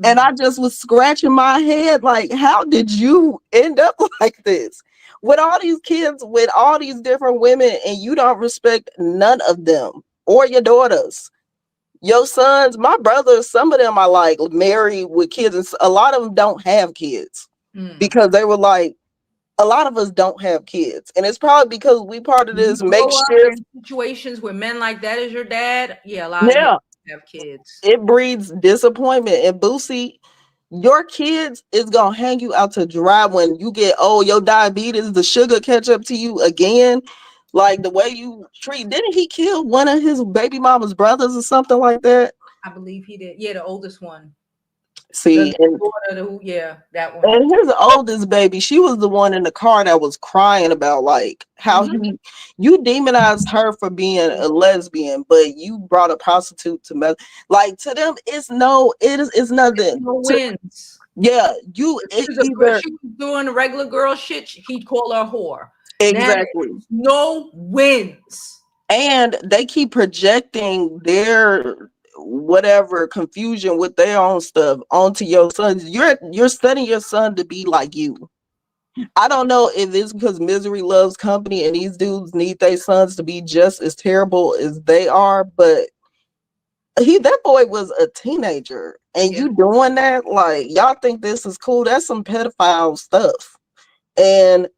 And I just was scratching my head like, how did you end up like this? With all these kids, with all these different women, and you don't respect none of them or your daughters. Your sons, my brothers, some of them are like married with kids, and a lot of them don't have kids because they were like, a lot of us don't have kids, and it's probably because we part of this makeshift situations where men like that is your dad. Yeah, a lot of you have kids. It breeds disappointment. And Boosie, your kids is gonna hang you out to dry when you get old. Your diabetes, the sugar catch up to you again. Like the way you treat, didn't he kill one of his baby mama's brothers or something like that? I believe he did. Yeah, the oldest one. See, that one. And his oldest baby, she was the one in the car that was crying about like how you demonized her for being a lesbian, but you brought a prostitute to like to them. It's nothing. No wins. Yeah, she was doing regular girl shit. He'd call her a whore. Exactly. No wins. And they keep projecting their whatever confusion with their own stuff onto your sons. You're studying your son to be like you. I don't know if it's because misery loves company and these dudes need their sons to be just as terrible as they are, but that boy was a teenager and you doing that, like y'all think this is cool. That's some pedophile stuff. And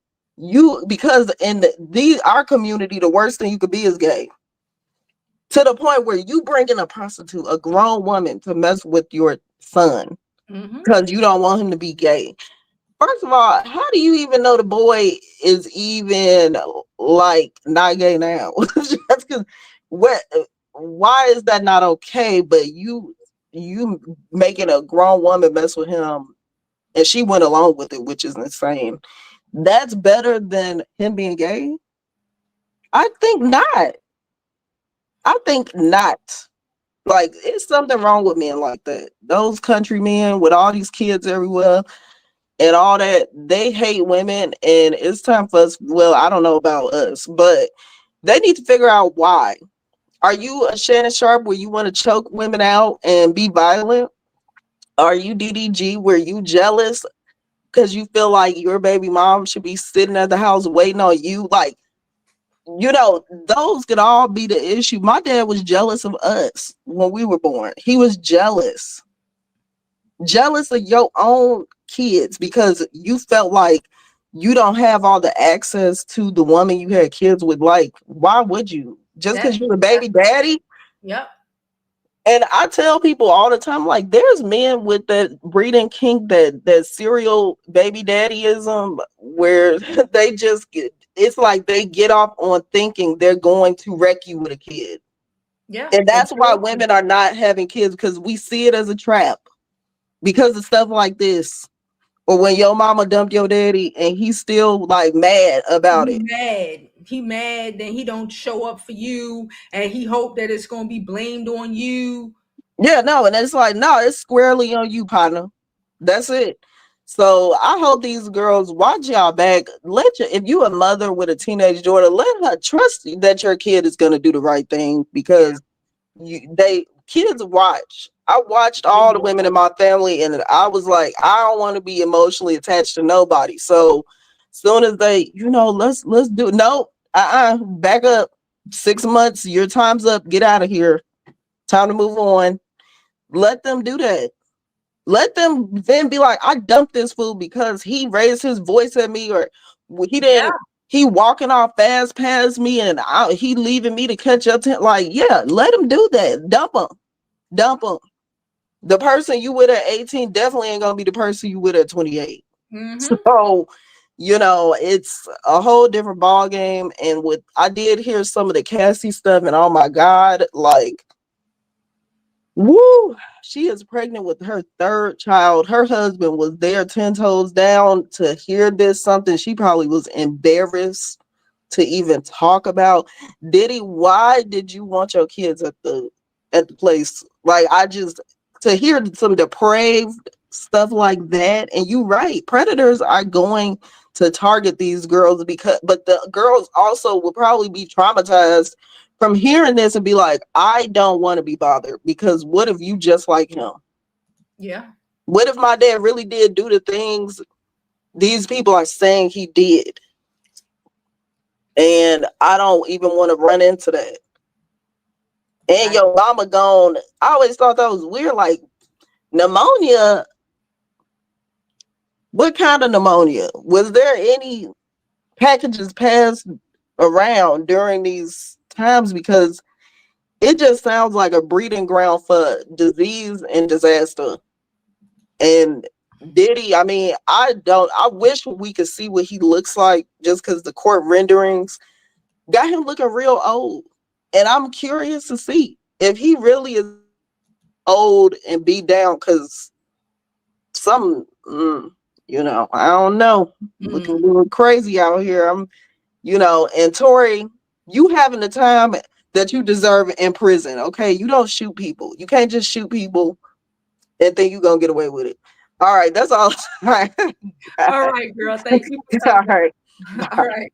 because in our community, the worst thing you could be is gay. To the point where you bring in a prostitute, a grown woman, to mess with your son because you don't want him to be gay. First of all, how do you even know the boy is even like not gay now? Just because why is that not okay? But you making a grown woman mess with him, and she went along with it, which is insane. That's better than him being gay? I think not. Like, it's something wrong with men like that. Those country men with all these kids everywhere and all that, they hate women, and it's time for us. Well, I don't know about us, but they need to figure out why. Are you a Shannon Sharp where you want to choke women out and be violent? Are you DDG where you jealous because you feel like your baby mom should be sitting at the house waiting on you? Like, those could all be the issue. My dad was jealous of us when we were born. He was jealous of your own kids because you felt like you don't have all the access to the woman you had kids with. Like, why would you? Just because you're a baby daddy? Yep. And I tell people all the time, like, there's men with that breeding kink, that serial baby daddyism, where they just it's like they get off on thinking they're going to wreck you with a kid. Yeah. And that's why women are not having kids, because we see it as a trap because of stuff like this. Or when your mama dumped your daddy and he's still like mad about it. He mad, then he don't show up for you and he hope that it's going to be blamed on you. Yeah, no, and it's like, no, it's squarely on you, partner. That's it. So I hope these girls watch y'all back. If you a mother with a teenage daughter, let her trust that your kid is going to do the right thing, because kids watch. I watched all the women in my family, and I was like, I don't want to be emotionally attached to nobody. So soon as they, let's do back up 6 months, your time's up, get out of here. Time to move on. Let them do that. Let them then be like, I dumped this fool because he raised his voice at me, or he didn't he walking off fast past me and he leaving me to catch up to him. Like, yeah, let him do that. Dump him. The person you with at 18 definitely ain't gonna be the person you with at 28. So, you know, it's a whole different ball game. And I did hear some of the Cassie stuff, and oh my God, like, woo, she is pregnant with her third child. Her husband was there 10 toes down to hear this, something she probably was embarrassed to even talk about. Diddy, why did you want your kids at the place? Like, to hear some depraved stuff like that, and you right, predators are going to target these girls but the girls also will probably be traumatized from hearing this and be like, I don't want to be bothered, because what if you just like him? Yeah. What if my dad really did do the things these people are saying he did? And I don't even want to run into that. And your mama gone. I always thought that was weird. Like, pneumonia. What kind of pneumonia? Was there any packages passed around during these times? Because it just sounds like a breeding ground for disease and disaster. And Diddy, I mean, I wish we could see what he looks like, just because the court renderings got him looking real old. And I'm curious to see if he really is old and beat down, because some, you know, I don't know, looking a little crazy out here. And Tori, you having the time that you deserve in prison, okay? You don't shoot people. You can't just shoot people and think you're going to get away with it. All right, that's all. All right, girl. Thank you. All right. All right.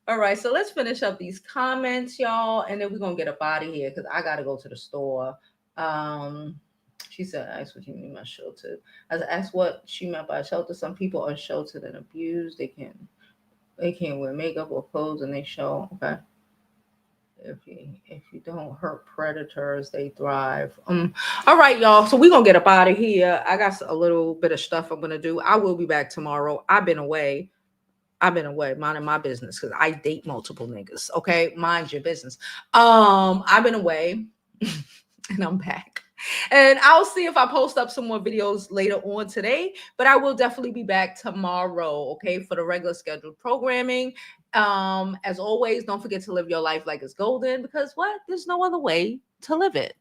All right, so let's finish up these comments, y'all, and then we're gonna get up out of here because I gotta go to the store. She said, "Ask what you mean by sheltered." I asked what she meant by shelter. Some people are sheltered and abused. They can't wear makeup or clothes, and they show. Okay, if you don't hurt predators, they thrive. All right, y'all. So we're gonna get up out of here. I got a little bit of stuff I'm gonna do. I will be back tomorrow. I've been away, minding my business, because I date multiple niggas. Okay, mind your business. I've been away, and I'm back. And I'll see if I post up some more videos later on today, but I will definitely be back tomorrow, okay, for the regular scheduled programming. As always, don't forget to live your life like it's golden, because what? There's no other way to live it.